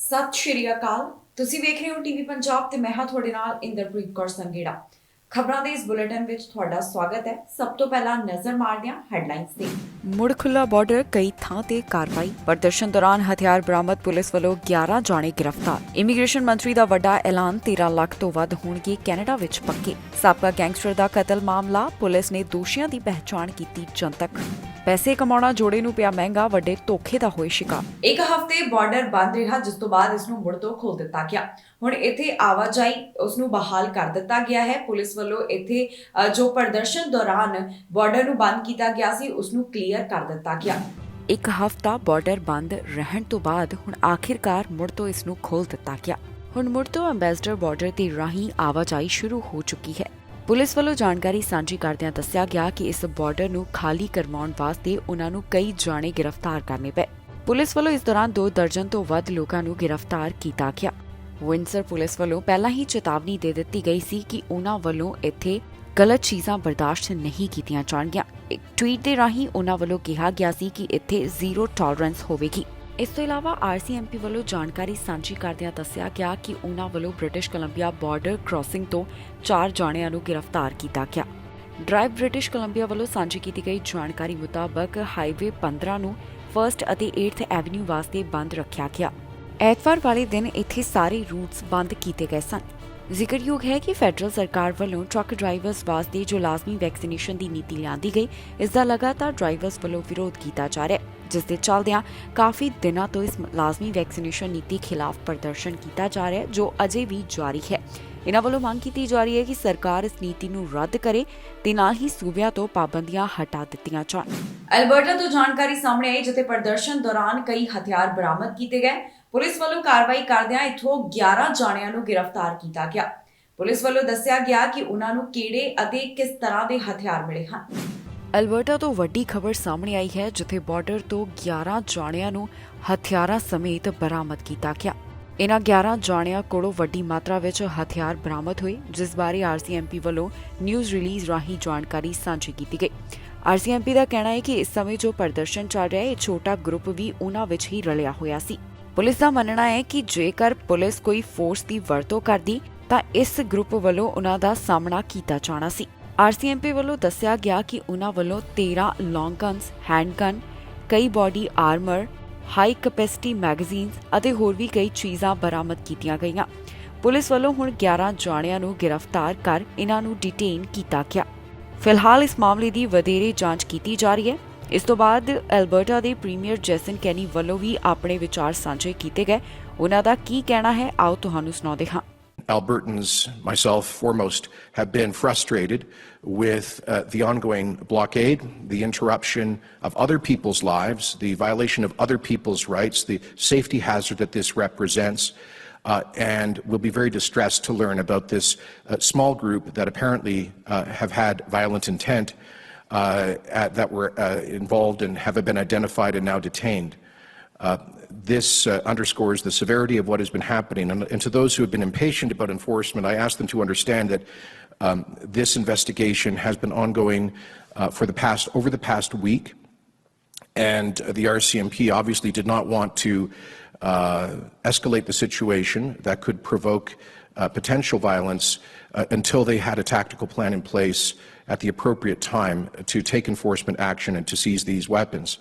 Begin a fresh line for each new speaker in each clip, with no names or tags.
ਸਤਿ ਸ਼੍ਰੀ ਅਕਾਲ। ਤੁਸੀਂ ਵੇਖ ਰਹੇ ਹੋ ਟੀਵੀ ਪੰਜਾਬ ਤੇ ਮੈਂ ਹਾਂ ਤੁਹਾਡੇ ਨਾਲ ਇੰਦਰਪ੍ਰੀਤ ਕੌਰ ਸੰਗੇੜਾ। ਖਬਰਾਂ ਦੇ ਇਸ ਬੁਲੇਟਿਨ ਵਿੱਚ ਤੁਹਾਡਾ ਸਵਾਗਤ ਹੈ। ਸਭ ਤੋਂ ਪਹਿਲਾਂ ਨਜ਼ਰ ਮਾਰਦੇ ਹਾਂ ਹੈਡਲਾਈਨਸ ਤੇ। ਮੁੜ ਖੁੱਲਾ ਬਾਰਡਰ, ਕਈ ਥਾਂ ਤੇ ਕਾਰਵਾਈ। ਪ੍ਰਦਰਸ਼ਨ ਦੌਰਾਨ ਹਥਿਆਰ ਬਰਾਮਦ, ਪੁਲਿਸ ਵੱਲੋਂ 11 ਜਾਣੇ ਗ੍ਰਿਫਤਾਰ। ਇਮੀਗ੍ਰੇਸ਼ਨ ਮੰਤਰੀ ਦਾ ਵੱਡਾ ਐਲਾਨ, 13 ਲੱਖ ਤੋਂ ਵੱਧ ਹੋਣਗੇ ਕੈਨੇਡਾ ਵਿੱਚ ਪੱਕੇ। ਸਾਬਕਾ ਗੈਂਗਸਟਰ ਦਾ ਕਤਲ ਮਾਮਲਾ, ਪੁਲਿਸ ਨੇ ਦੋਸ਼ੀਆਂ ਦੀ ਪਹਿਚਾਣ ਕੀਤੀ ਜਨਤਕ। ਪੈਸੇ ਕਮਾਉਣਾ ਜੋੜੇ ਨੂੰ ਪਿਆ ਮਹਿੰਗਾ, ਵੱਡੇ ਧੋਖੇ ਦਾ ਹੋਏ ਸ਼ਿਕਾਰ। ਇੱਕ ਹਫ਼ਤੇ ਬਾਰਡਰ ਬੰਦ ਰਿਹਾ, ਜਿਸ ਤੋਂ ਬਾਅਦ ਇਸ ਨੂੰ ਮੁੜ ਤੋਂ ਖੋਲ ਦਿੱਤਾ ਗਿਆ। ਹੁਣ ਇੱਥੇ ਆਵਾਜਾਈ ਉਸ ਨੂੰ ਬਹਾਲ ਕਰ ਦਿੱਤਾ ਗਿਆ ਹੈ। ਪੁਲਿਸ ਵੱਲੋਂ ਇੱਥੇ ਜੋ ਪ੍ਰਦਰਸ਼ਨ ਦੌਰਾਨ ਬਾਰਡਰ ਨੂੰ ਬੰਦ ਕੀਤਾ ਗਿਆ ਸੀ, ਉਸ ਨੂੰ ਕਲੀਅਰ ਕਰ ਦਿੱਤਾ ਗਿਆ। ਇੱਕ ਹਫ਼ਤਾ ਬਾਰਡਰ ਬੰਦ ਰਹਿਣ ਤੋਂ ਬਾਅਦ ਹੁਣ ਆਖਿਰਕਾਰ ਮੁੜ ਤੋਂ ਇਸ ਨੂੰ ਖੋਲ ਦਿੱਤਾ ਗਿਆ। ਹੁਣ ਮੁੜ ਤੋਂ ਅੰਬੈਸਡਰ ਬਾਰਡਰ ਦੇ ਰਾਹੀਂ ਆਵਾਜਾਈ ਸ਼ੁਰੂ ਹੋ ਚੁੱਕੀ ਹੈ। ਪੁਲਿਸ ਵੱਲੋਂ ਜਾਣਕਾਰੀ ਸਾਂਝੀ ਕਰਦਿਆਂ ਦੱਸਿਆ ਗਿਆ ਕਿ ਇਸ ਬਾਰਡਰ ਨੂੰ ਖਾਲੀ ਕਰਵਾਉਣ ਵਾਸਤੇ ਉਨ੍ਹਾਂ ਨੂੰ ਕਈ ਜਾਣੇ ਗ੍ਰਿਫਤਾਰ ਕਰਨੇ ਪਏ। ਪੁਲਿਸ ਵੱਲੋਂ ਇਸ ਦੌਰਾਨ 2 ਦਰਜਨ ਤੋਂ ਵੱਧ ਲੋਕਾਂ ਨੂੰ ਗ੍ਰਿਫਤਾਰ ਕੀਤਾ ਗਿਆ। ਵਿੰਡਸਰ ਪੁਲਿਸ ਵੱਲੋਂ ਪਹਿਲਾਂ ਹੀ ਚੇਤਾਵਨੀ ਦੇ ਦਿੱਤੀ ਗਈ ਸੀ ਕਿ ਉਨ੍ਹਾਂ ਵੱਲੋਂ ਇੱਥੇ ਗਲਤ ਚੀਜ਼ਾਂ ਬਰਦਾਸ਼ਤ ਨਹੀਂ ਕੀਤੀਆਂ ਜਾਣਗੀਆਂ। ਇੱਕ ਟਵੀਟ ਦੇ ਰਾਹੀਂ ਉਨ੍ਹਾਂ ਵੱਲੋਂ ਕਿਹਾ ਗਿਆ ਸੀ ਕਿ ਇੱਥੇ ਜ਼ੀਰੋ ਟੋਲਰੈਂਸ ਹੋਵੇਗੀ। ਇਸ ਤੋਂ ਇਲਾਵਾ ਆਰਸੀਐਮਪੀ ਵੱਲੋਂ ਜਾਣਕਾਰੀ ਸਾਂਝੀ ਕਰਦਿਆਂ ਦੱਸਿਆ ਗਿਆ ਕਿ ਉਨ੍ਹਾਂ ਵੱਲੋਂ ਬ੍ਰਿਟਿਸ਼ ਕੋਲੰਬੀਆ ਬਾਰਡਰ ਕ੍ਰਾਸਿੰਗ ਤੋਂ 4 ਜਾਣਿਆਂ ਨੂੰ ਗ੍ਰਿਫਤਾਰ ਕੀਤਾ ਗਿਆ। ਡਰਾਈਵ ਬ੍ਰਿਟਿਸ਼ ਕੋਲੰਬੀਆ ਵੱਲੋਂ ਸਾਂਝੀ ਕੀਤੀ ਗਈ ਜਾਣਕਾਰੀ ਮੁਤਾਬਕ ਹਾਈਵੇ 15 ਨੂੰ 1st ਅਤੇ 8th ਐਵਨਿਊ ਵਾਸਤੇ ਬੰਦ ਰੱਖਿਆ ਗਿਆ। ਐਤਵਾਰ ਵਾਲੇ ਦਿਨ ਇੱਥੇ ਸਾਰੇ ਰੂਟਸ ਬੰਦ ਕੀਤੇ ਗਏ ਸਨ। ਜ਼ਿਕਰਯੋਗ ਹੈ ਕਿ ਫੈਡਰਲ ਸਰਕਾਰ ਵੱਲੋਂ ਟਰੱਕ ਡਰਾਈਵਰਸ ਵਾਸਤੇ ਜੋ ਲਾਜ਼ਮੀ ਵੈਕਸੀਨੇਸ਼ਨ ਦੀ ਨੀਤੀ ਲਿਆਂਦੀ ਗਈ, ਇਸ ਦਾ ਲਗਾਤਾਰ ਡਰਾਈਵਰਸ ਵੱਲੋਂ ਵਿਰੋਧ ਕੀਤਾ ਜਾ ਰਿਹਾ ਹੈ, ਜਿਸ ਦੇ ਚੱਲਦਿਆਂ ਕਾਫੀ ਦਿਨਾਂ ਤੋਂ ਇਸ ਲਾਜ਼ਮੀ ਵੈਕਸੀਨੇਸ਼ਨ ਨੀਤੀ ਖਿਲਾਫ ਪ੍ਰਦਰਸ਼ਨ ਕੀਤਾ ਜਾ ਰਿਹਾ ਹੈ, ਜੋ ਅਜੇ ਵੀ ਜਾਰੀ ਹੈ। ਇਨ੍ਹਾਂ ਵੱਲੋਂ ਮੰਗ ਕੀਤੀ ਜਾ ਰਹੀ ਹੈ ਕਿ ਸਰਕਾਰ ਇਸ ਨੀਤੀ ਨੂੰ ਰੱਦ ਕਰੇ ਤੇ ਨਾਲ ਹੀ ਸੂਬਿਆਂ ਤੋਂ ਪਾਬੰਦੀਆਂ ਹਟਾ ਦਿੱਤੀਆਂ ਜਾਣ। ਅਲਬਰਟਾ ਤੋਂ ਜਾਣਕਾਰੀ ਸਾਹਮਣੇ ਆਈ, ਜਿੱਥੇ ਪ੍ਰਦਰਸ਼ਨ ਦੌਰਾਨ ਕਈ ਹਥਿਆਰ ਬਰਾਮਦ ਕੀਤੇ ਗਏ। ਪੁਲਿਸ ਵੱਲੋਂ ਕਾਰਵਾਈ ਕਰਦਿਆਂ ਇੱਥੋਂ 11 ਜਾਣਿਆਂ ਨੂੰ ਗ੍ਰਿਫਤਾਰ ਕੀਤਾ ਗਿਆ। ਪੁਲਿਸ ਵੱਲੋਂ ਦੱਸਿਆ ਗਿਆ ਕਿ ਉਨ੍ਹਾਂ ਨੂੰ ਕਿਹੜੇ ਅਤੇ ਕਿਸ ਤਰ੍ਹਾਂ ਦੇ ਹਥਿਆਰ ਮਿਲੇ ਹਨ। ਅਲਬਰਟਾ ਤੋਂ ਵੱਡੀ ਖਬਰ ਸਾਹਮਣੇ ਆਈ ਹੈ, ਜਿੱਥੇ ਬਾਰਡਰ ਤੋਂ 11 ਜਾਣਿਆਂ ਨੂੰ ਹਥਿਆਰਾਂ ਸਮੇਤ ਬਰਾਮਦ ਕੀਤਾ ਗਿਆ। ਇਨ੍ਹਾਂ 11 ਜਾਣਿਆਂ ਕੋਲੋਂ ਵੱਡੀ ਮਾਤਰਾ ਵਿੱਚ ਹਥਿਆਰ ਬਰਾਮਦ ਹੋਏ, ਜਿਸ ਬਾਰੇ ਆਰਸੀਐਮਪੀ ਵੱਲੋਂ ਨਿਊਜ਼ ਰਿਲੀਜ਼ ਰਾਹੀਂ ਜਾਣਕਾਰੀ ਸਾਂਝੀ ਕੀਤੀ ਗਈ। ਆਰਸੀਐਮਪੀ ਦਾ ਕਹਿਣਾ ਹੈ ਕਿ ਇਸ ਸਮੇਂ ਜੋ ਪ੍ਰਦਰਸ਼ਨ ਚੱਲ ਰਿਹਾ ਹੈ, ਇਹ ਛੋਟਾ ਗਰੁੱਪ ਵੀ ਉਨ੍ਹਾਂ ਵਿੱਚ ਹੀ ਰਲਿਆ ਹੋਇਆ ਸੀ। ਪੁਲਿਸ ਦਾ ਮੰਨਣਾ ਹੈ ਕਿ ਜੇਕਰ ਪੁਲਿਸ ਕੋਈ ਫੋਰਸ ਦੀ ਵਰਤੋਂ ਕਰਦੀ ਤਾਂ ਇਸ ਗਰੁੱਪ ਵੱਲੋਂ ਉਨ੍ਹਾਂ ਦਾ ਸਾਹਮਣਾ ਕੀਤਾ ਜਾਣਾ ਸੀ। ਆਰਸੀਐਮਪੀ ਵੱਲੋਂ ਦੱਸਿਆ ਗਿਆ ਕਿ ਉਨ੍ਹਾਂ ਵੱਲੋਂ 13 ਲੌਂਗ ਗਨਸ, ਹੈਂਡ ਗਨ, ਕਈ body Armour, high capacity magazines ਅਤੇ ਹੋਰ ਵੀ ਕਈ ਚੀਜ਼ਾਂ ਬਰਾਮਦ ਕੀਤੀਆਂ ਗਈਆਂ। ਪੁਲਿਸ ਵੱਲੋਂ ਹੁਣ 11 ਜਾਣਿਆਂ ਨੂੰ ਗ੍ਰਿਫਤਾਰ ਕਰ ਇਨ੍ਹਾਂ ਨੂੰ ਡਿਟੇਨ ਕੀਤਾ ਗਿਆ। ਫਿਲਹਾਲ ਇਸ ਮਾਮਲੇ ਦੀ ਵਧੇਰੇ ਜਾਂਚ ਕੀਤੀ ਜਾ ਰਹੀ ਹੈ। ਇਸ ਤੋਂ ਬਾਅਦ ਐਲਬਰਟਾ ਦੇ ਪ੍ਰੀਮੀਅਰ ਜੈਸਨ ਕੈਨੀ ਵੱਲੋਂ ਵੀ ਆਪਣੇ ਵਿਚਾਰ ਸਾਂਝੇ ਕੀਤੇ ਗਏ। ਉਹਨਾਂ ਦਾ ਕੀ ਕਹਿਣਾ ਹੈ, ਆਓ ਤੁਹਾਨੂੰ ਸੁਣਾਉਂਦੇ ਹਾਂ।
Albertans, myself foremost, have been frustrated with the ongoing blockade, the interruption of other people's lives, the violation of other people's rights, the safety hazard that this represents, and we'll be very distressed to learn about this small group that apparently have had violent intent that were involved and have been identified and now detained. This underscores the severity of what has been happening. And to those who have been impatient about enforcement, I ask them to understand that this investigation has been ongoing over the past week. And the RCMP obviously did not want to escalate the situation that could provoke potential violence until they had a tactical plan in place at the appropriate time to take enforcement action and to seize these weapons,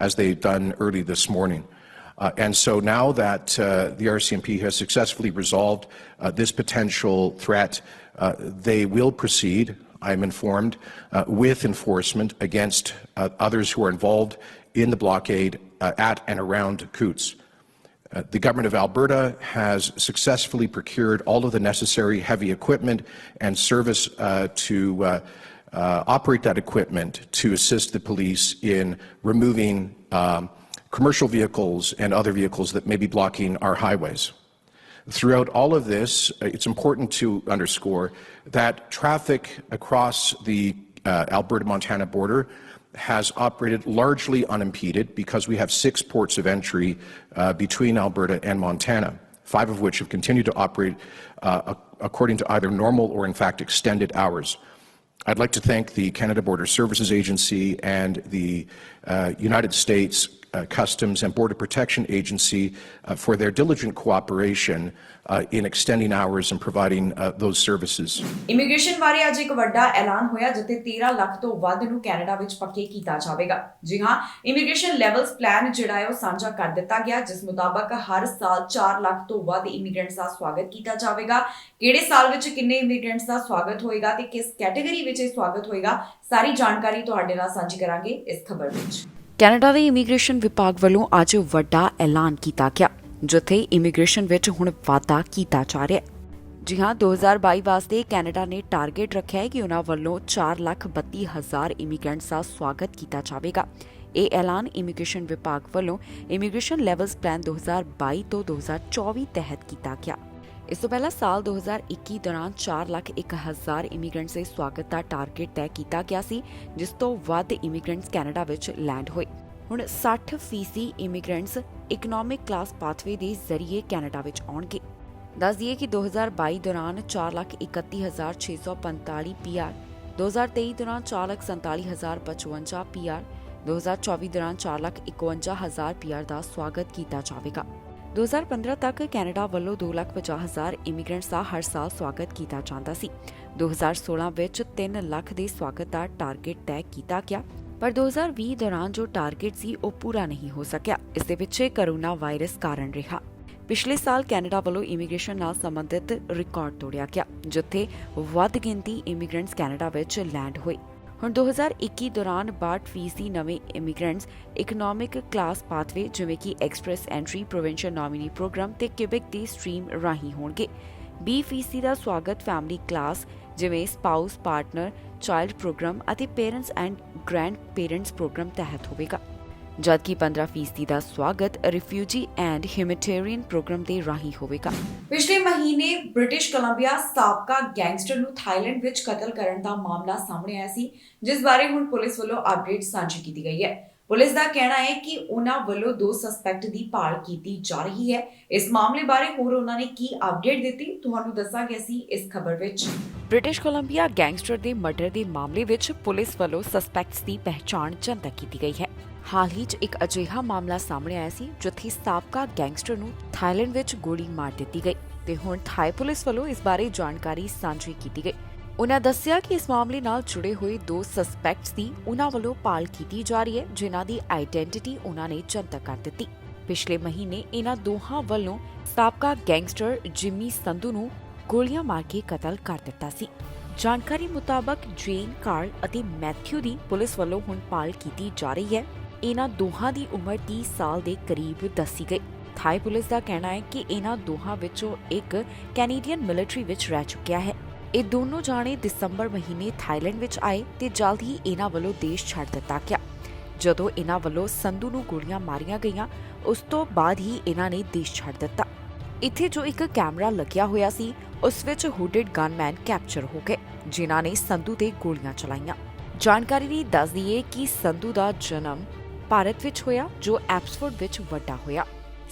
as they've done early this morning. And so now that the RCMP has successfully resolved this potential threat, they will proceed, I'm informed, with enforcement against others who are involved in the blockade at and around Coutts. The Government of Alberta has successfully procured all of the necessary heavy equipment and service to operate that equipment to assist the police in removing commercial vehicles and other vehicles that may be blocking our highways. Throughout all of this, it's important to underscore that traffic across the Alberta-Montana border has operated largely unimpeded because we have 6 ports of entry between Alberta and Montana, 5 of which have continued to operate according to either normal or, in fact, extended hours. I'd like to thank the Canada Border Services Agency and the United States Customs and Border Protection Agency for their diligent cooperation in extending hours and providing those services.
Immigration ਬਾਰੇ ਅੱਜ ਇੱਕ ਵੱਡਾ ਐਲਾਨ ਹੋਇਆ ਜਿੱਥੇ 13 ਲੱਖ ਤੋਂ ਵੱਧ ਨੂੰ ਕੈਨੇਡਾ ਵਿੱਚ ਪੱਕੇ ਕੀਤਾ ਜਾਵੇਗਾ। ਜੀ ਹਾਂ, ਇਮੀਗ੍ਰੇਸ਼ਨ ਲੈਵਲਸ ਪਲਾਨ ਜਿਹੜਾ ਹੈ ਉਹ ਸਾਂਝਾ ਕਰ ਦਿੱਤਾ ਗਿਆ, ਜਿਸ ਮੁਤਾਬਕ ਹਰ ਸਾਲ 4 ਲੱਖ ਤੋਂ ਵੱਧ ਇਮੀਗ੍ਰੈਂਟਸ ਦਾ ਸਵਾਗਤ ਕੀਤਾ ਜਾਵੇਗਾ। ਕਿਹੜੇ ਸਾਲ ਵਿੱਚ ਕਿੰਨੇ ਇਮੀਗ੍ਰੈਂਟਸ ਦਾ ਸਵਾਗਤ ਹੋਏਗਾ ਤੇ ਕਿਸ ਕੈਟਾਗਰੀ ਵਿੱਚ ਇਹ ਸਵਾਗਤ ਹੋਏਗਾ, ਸਾਰੀ ਜਾਣਕਾਰੀ ਤੁਹਾਡੇ ਨਾਲ ਸਾਂਝੀ ਕਰਾਂਗੇ ਇਸ ਖਬਰ ਵਿੱਚ।
ਕੈਨੇਡਾ ਦੇ ਇਮੀਗ੍ਰੇਸ਼ਨ ਵਿਭਾਗ ਵੱਲੋਂ ਅੱਜ ਵੱਡਾ ਐਲਾਨ ਕੀਤਾ ਗਿਆ, ਜਿੱਥੇ ਇਮੀਗ੍ਰੇਸ਼ਨ ਵਿੱਚ ਹੁਣ ਵਾਧਾ ਕੀਤਾ ਜਾ ਰਿਹਾ ਹੈ। ਜੀ ਹਾਂ, 2022 ਵਾਸਤੇ ਕੈਨੇਡਾ ਨੇ ਟਾਰਗੇਟ ਰੱਖਿਆ ਹੈ ਕਿ ਉਹਨਾਂ ਵੱਲੋਂ 4,32,000 ਇਮੀਗ੍ਰੈਂਟਸ ਦਾ ਸਵਾਗਤ ਕੀਤਾ ਜਾਵੇਗਾ। ਇਹ ਐਲਾਨ ਇਮੀਗ੍ਰੇਸ਼ਨ ਵਿਭਾਗ ਵੱਲੋਂ ਇਮੀਗ੍ਰੇਸ਼ਨ ਲੈਵਲਸ ਪਲਾਨ 2022 ਤੋਂ 2024 ਤਹਿਤ ਕੀਤਾ ਗਿਆ। ਇਸ ਤੋਂ ਪਹਿਲਾਂ ਸਾਲ 2021 ਦੌਰਾਨ 4,01,000 ਇਮੀਗ੍ਰੈਂਟਸ ਦੇ ਸਵਾਗਤ ਦਾ ਟਾਰਗੇਟ ਤੈਅ ਕੀਤਾ ਗਿਆ ਸੀ, ਜਿਸ ਤੋਂ ਵੱਧ ਇਮੀਗ੍ਰੈਂਟਸ ਕੈਨੇਡਾ ਵਿੱਚ ਲੈਂਡ ਹੋਏ। ਹੁਣ 60% ਇਮੀਗ੍ਰੈਂਟਸ ਇਕਨੋਮਿਕ ਕਲਾਸ ਪਾਥਵੇ ਦੇ ਜ਼ਰੀਏ ਕੈਨੇਡਾ ਵਿੱਚ ਆਉਣਗੇ। ਦੱਸ ਦਈਏ ਕਿ 2022 ਦੌਰਾਨ 4,31,645 PR, 2023 ਦੌਰਾਨ 4,47,055 PR, 2024 ਦੌਰਾਨ 4,51,000 PR ਦਾ ਸਵਾਗਤ ਕੀਤਾ ਜਾਵੇਗਾ। 2015 ਤੱਕ ਕੈਨੇਡਾ ਵੱਲੋਂ 2,50,000 ਇਮੀਗ੍ਰੈਂਟਸ ਦਾ ਹਰ ਸਾਲ ਸਵਾਗਤ ਕੀਤਾ ਜਾਂਦਾ ਸੀ। 2016 ਵਿੱਚ 3 ਲੱਖ ਦੇ ਸਵਾਗਤ ਦਾ ਟਾਰਗੇਟ ਤੈਅ ਕੀਤਾ ਗਿਆ, ਪਰ 2020 ਦੌਰਾਨ ਜੋ ਟਾਰਗੇਟ ਸੀ ਉਹ ਪੂਰਾ ਨਹੀਂ ਹੋ ਸਕਿਆ। ਇਸ ਦੇ ਪਿੱਛੇ ਕੋਰੋਨਾ ਵਾਇਰਸ ਕਾਰਨ ਰਿਹਾ। ਪਿਛਲੇ ਸਾਲ ਕੈਨੇਡਾ ਵੱਲੋਂ ਇਮੀਗ੍ਰੇਸ਼ਨ ਨਾਲ ਸੰਬੰਧਿਤ ਰਿਕਾਰਡ ਤੋੜਿਆ ਗਿਆ, ਜਿੱਥੇ ਵੱਧ ਗਿਣਤੀ ਇਮੀਗ੍ਰੈਂਟਸ ਕੈਨੇਡਾ ਵਿੱਚ ਲੈਂਡ ਹੋਏ। ਹੁਣ 2021 ਦੌਰਾਨ 62% ਨਵੇਂ ਇਮੀਗ੍ਰੈਂਟਸ ਇਕਨੋਮਿਕ ਕਲਾਸ ਪਾਥਵੇ ਜਿਵੇਂ ਕਿ Express Entry, provincial nominee program ਤੇ ਕਿਊਬਿਕ ਦੀ ਸਟਰੀਮ ਰਾਹੀਂ ਹੋਣਗੇ। 20% ਦਾ ਸਵਾਗਤ ਫੈਮਿਲੀ ਕਲਾਸ ਜਿਵੇਂ ਸਪਾਊਸ, ਪਾਰਟਨਰ, ਚਾਈਲਡ ਪ੍ਰੋਗਰਾਮ ਅਤੇ parents and grand parents program ਤਹਿਤ ਹੋਵੇਗਾ, ਜਦਕਿ 15% ਦਾ ਸਵਾਗਤ ਰਿਫਿਊਜੀ ਐਂਡ ਹਿਊਮੈਨਿਟੇਰੀਅਨ ਪ੍ਰੋਗਰਾਮ ਦੇ ਰਾਹੀਂ ਹੋਵੇਗਾ।
ਪਿਛਲੇ ਮਹੀਨੇ ਬ੍ਰਿਟਿਸ਼ ਕੋਲੰਬੀਆ ਸਾਬਕਾ ਗੈਂਗਸਟਰ ਨੂੰ ਥਾਈਲੈਂਡ ਵਿੱਚ ਕਤਲ ਕਰਨ ਦਾ ਮਾਮਲਾ ਸਾਹਮਣੇ ਆਇਆ ਸੀ, ਜਿਸ ਬਾਰੇ ਹੁਣ ਪੁਲਿਸ ਵੱਲੋਂ ਅਪਡੇਟ ਸਾਂਝੀ ਕੀਤੀ ਗਈ ਹੈ। ਪੁਲਿਸ ਦਾ ਕਹਿਣਾ ਹੈ ਕਿ ਉਹਨਾਂ ਵੱਲੋਂ 2 ਸਸਪੈਕਟ ਦੀ ਭਾਲ ਕੀਤੀ ਜਾ ਰਹੀ ਹੈ। ਇਸ ਮਾਮਲੇ ਬਾਰੇ ਹੋਰ ਉਹਨਾਂ ਨੇ ਕੀ ਅਪਡੇਟ ਦਿੱਤੀ, ਤੁਹਾਨੂੰ ਦੱਸਾਂਗੇ ਅਸੀਂ ਇਸ ਖਬਰ ਵਿੱਚ।
ਬ੍ਰਿਟਿਸ਼ ਕੋਲੰਬੀਆ ਗੈਂਗਸਟਰ ਦੇ ਮਰਡਰ ਦੇ ਮਾਮਲੇ ਵਿੱਚ ਪੁਲਿਸ ਵੱਲੋਂ ਸਸਪੈਕਟਸ ਦੀ ਪਹਿਚਾਣ ਜਨਤਕ ਕੀਤੀ ਗਈ ਹੈ। ਹਾਲ ਹੀ 'ਚ ਇੱਕ ਅਜਿਹਾ ਮਾਮਲਾ ਸਾਹਮਣੇ ਆਇਆ ਸੀ ਜਿੱਥੇ ਸਾਬਕਾ ਗੈਂਗਸਟਰ ਨੂੰ ਥਾਈਲੈਂਡ ਵਿੱਚ ਗੋਲੀ ਮਾਰ ਦਿੱਤੀ ਗਈ ਤੇ ਹੁਣ ਥਾਈ ਪੁਲਿਸ ਵੱਲੋਂ ਇਸ ਬਾਰੇ ਜਾਣਕਾਰੀ ਸਾਂਝੀ ਕੀਤੀ ਗਈ। ਉਨ੍ਹਾਂ ਦੱਸਿਆ ਕਿ ਇਸ ਮਾਮਲੇ ਨਾਲ ਜੁੜੇ ਹੋਏ 2 ਸਸਪੈਕਟਸ ਦੀ ਉਨ੍ਹਾਂ ਵੱਲੋਂ ਭਾਲ ਕੀਤੀ ਜਾ ਰਹੀ ਹੈ, ਜਿਨ੍ਹਾਂ ਦੀ ਆਈਡੈਂਟੀਟੀ ਉਨ੍ਹਾਂ ਨੇ ਜਨਤਕ ਕਰ ਦਿੱਤੀ। ਪਿਛਲੇ ਮਹੀਨੇ ਇਨ੍ਹਾਂ ਦੋਹਾਂ ਵੱਲੋਂ ਸਾਬਕਾ ਗੈਂਗਸਟਰ ਜਿਮੀ ਸੰਧੂ ਨੂੰ ਗੋਲੀਆਂ ਮਾਰ ਕੇ ਕਤਲ ਕਰ ਦਿੱਤਾ ਸੀ। ਜਾਣਕਾਰੀ ਮੁਤਾਬਕ ਜੇਨ, ਕਾਰਲ ਅਤੇ ਮੈਥਿਊ ਦੀ ਪੁਲਿਸ ਵੱਲੋਂ ਹੁਣ ਭਾਲ ਕੀਤੀ ਜਾ ਰਹੀ ਹੈ। ਇਨ੍ਹਾਂ ਦੋਹਾਂ ਦੀ ਉਮਰ 30 ਸਾਲ ਦੇ ਕਰੀਬ ਦੱਸੀ ਗਈ। ਥਾਈ ਪੁਲਿਸ ਦਾ ਕਹਿਣਾ ਹੈ ਕਿ ਇਨ੍ਹਾਂ ਦੋਹਾਂ ਵਿੱਚੋਂ ਇੱਕ ਕੈਨੇਡੀਅਨ ਮਿਲਟਰੀ ਵਿੱਚ ਰਹਿ ਚੁੱਕਿਆ ਹੈ। ਇਹ ਦੋਨੋਂ ਜਾਣੇ ਦਸੰਬਰ ਮਹੀਨੇ ਥਾਈਲੈਂਡ ਵਿੱਚ ਆਏ ਤੇ ਜਲਦ ਹੀ ਇਨ੍ਹਾਂ ਵੱਲੋਂ ਦੇਸ਼ ਛੱਡ ਦਿੱਤਾ ਗਿਆ। ਜਦੋਂ ਇਨ੍ਹਾਂ ਵੱਲੋਂ ਸੰਧੂ ਨੂੰ ਗੋਲੀਆਂ ਮਾਰੀਆਂ ਗਈਆਂ, ਉਸ ਤੋਂ ਬਾਅਦ ਹੀ ਇਨ੍ਹਾਂ ਨੇ ਦੇਸ਼ ਛੱਡ ਦਿੱਤਾ। ਇੱਥੇ ਜੋ ਇੱਕ ਕੈਮਰਾ ਲੱਗਿਆ ਹੋਇਆ ਸੀ, ਉਸ ਵਿੱਚ ਹੁਡਡ ਗਨਮੈਨ ਕੈਪਚਰ ਹੋ ਗਏ, ਜਿਨ੍ਹਾਂ ਨੇ ਸੰਧੂ ਤੇ ਗੋਲੀਆਂ ਚਲਾਈਆਂ। ਜਾਣਕਾਰੀ ਵੀ ਦੱਸ ਦਈਏ ਕਿ ਸੰਧੂ ਦਾ ਜਨਮ ਭਾਰਤ ਵਿੱਚ ਹੋਇਆ, ਜੋ ਐਬਸਫੋਰਡ ਵਿੱਚ ਵੱਡਾ ਹੋਇਆ।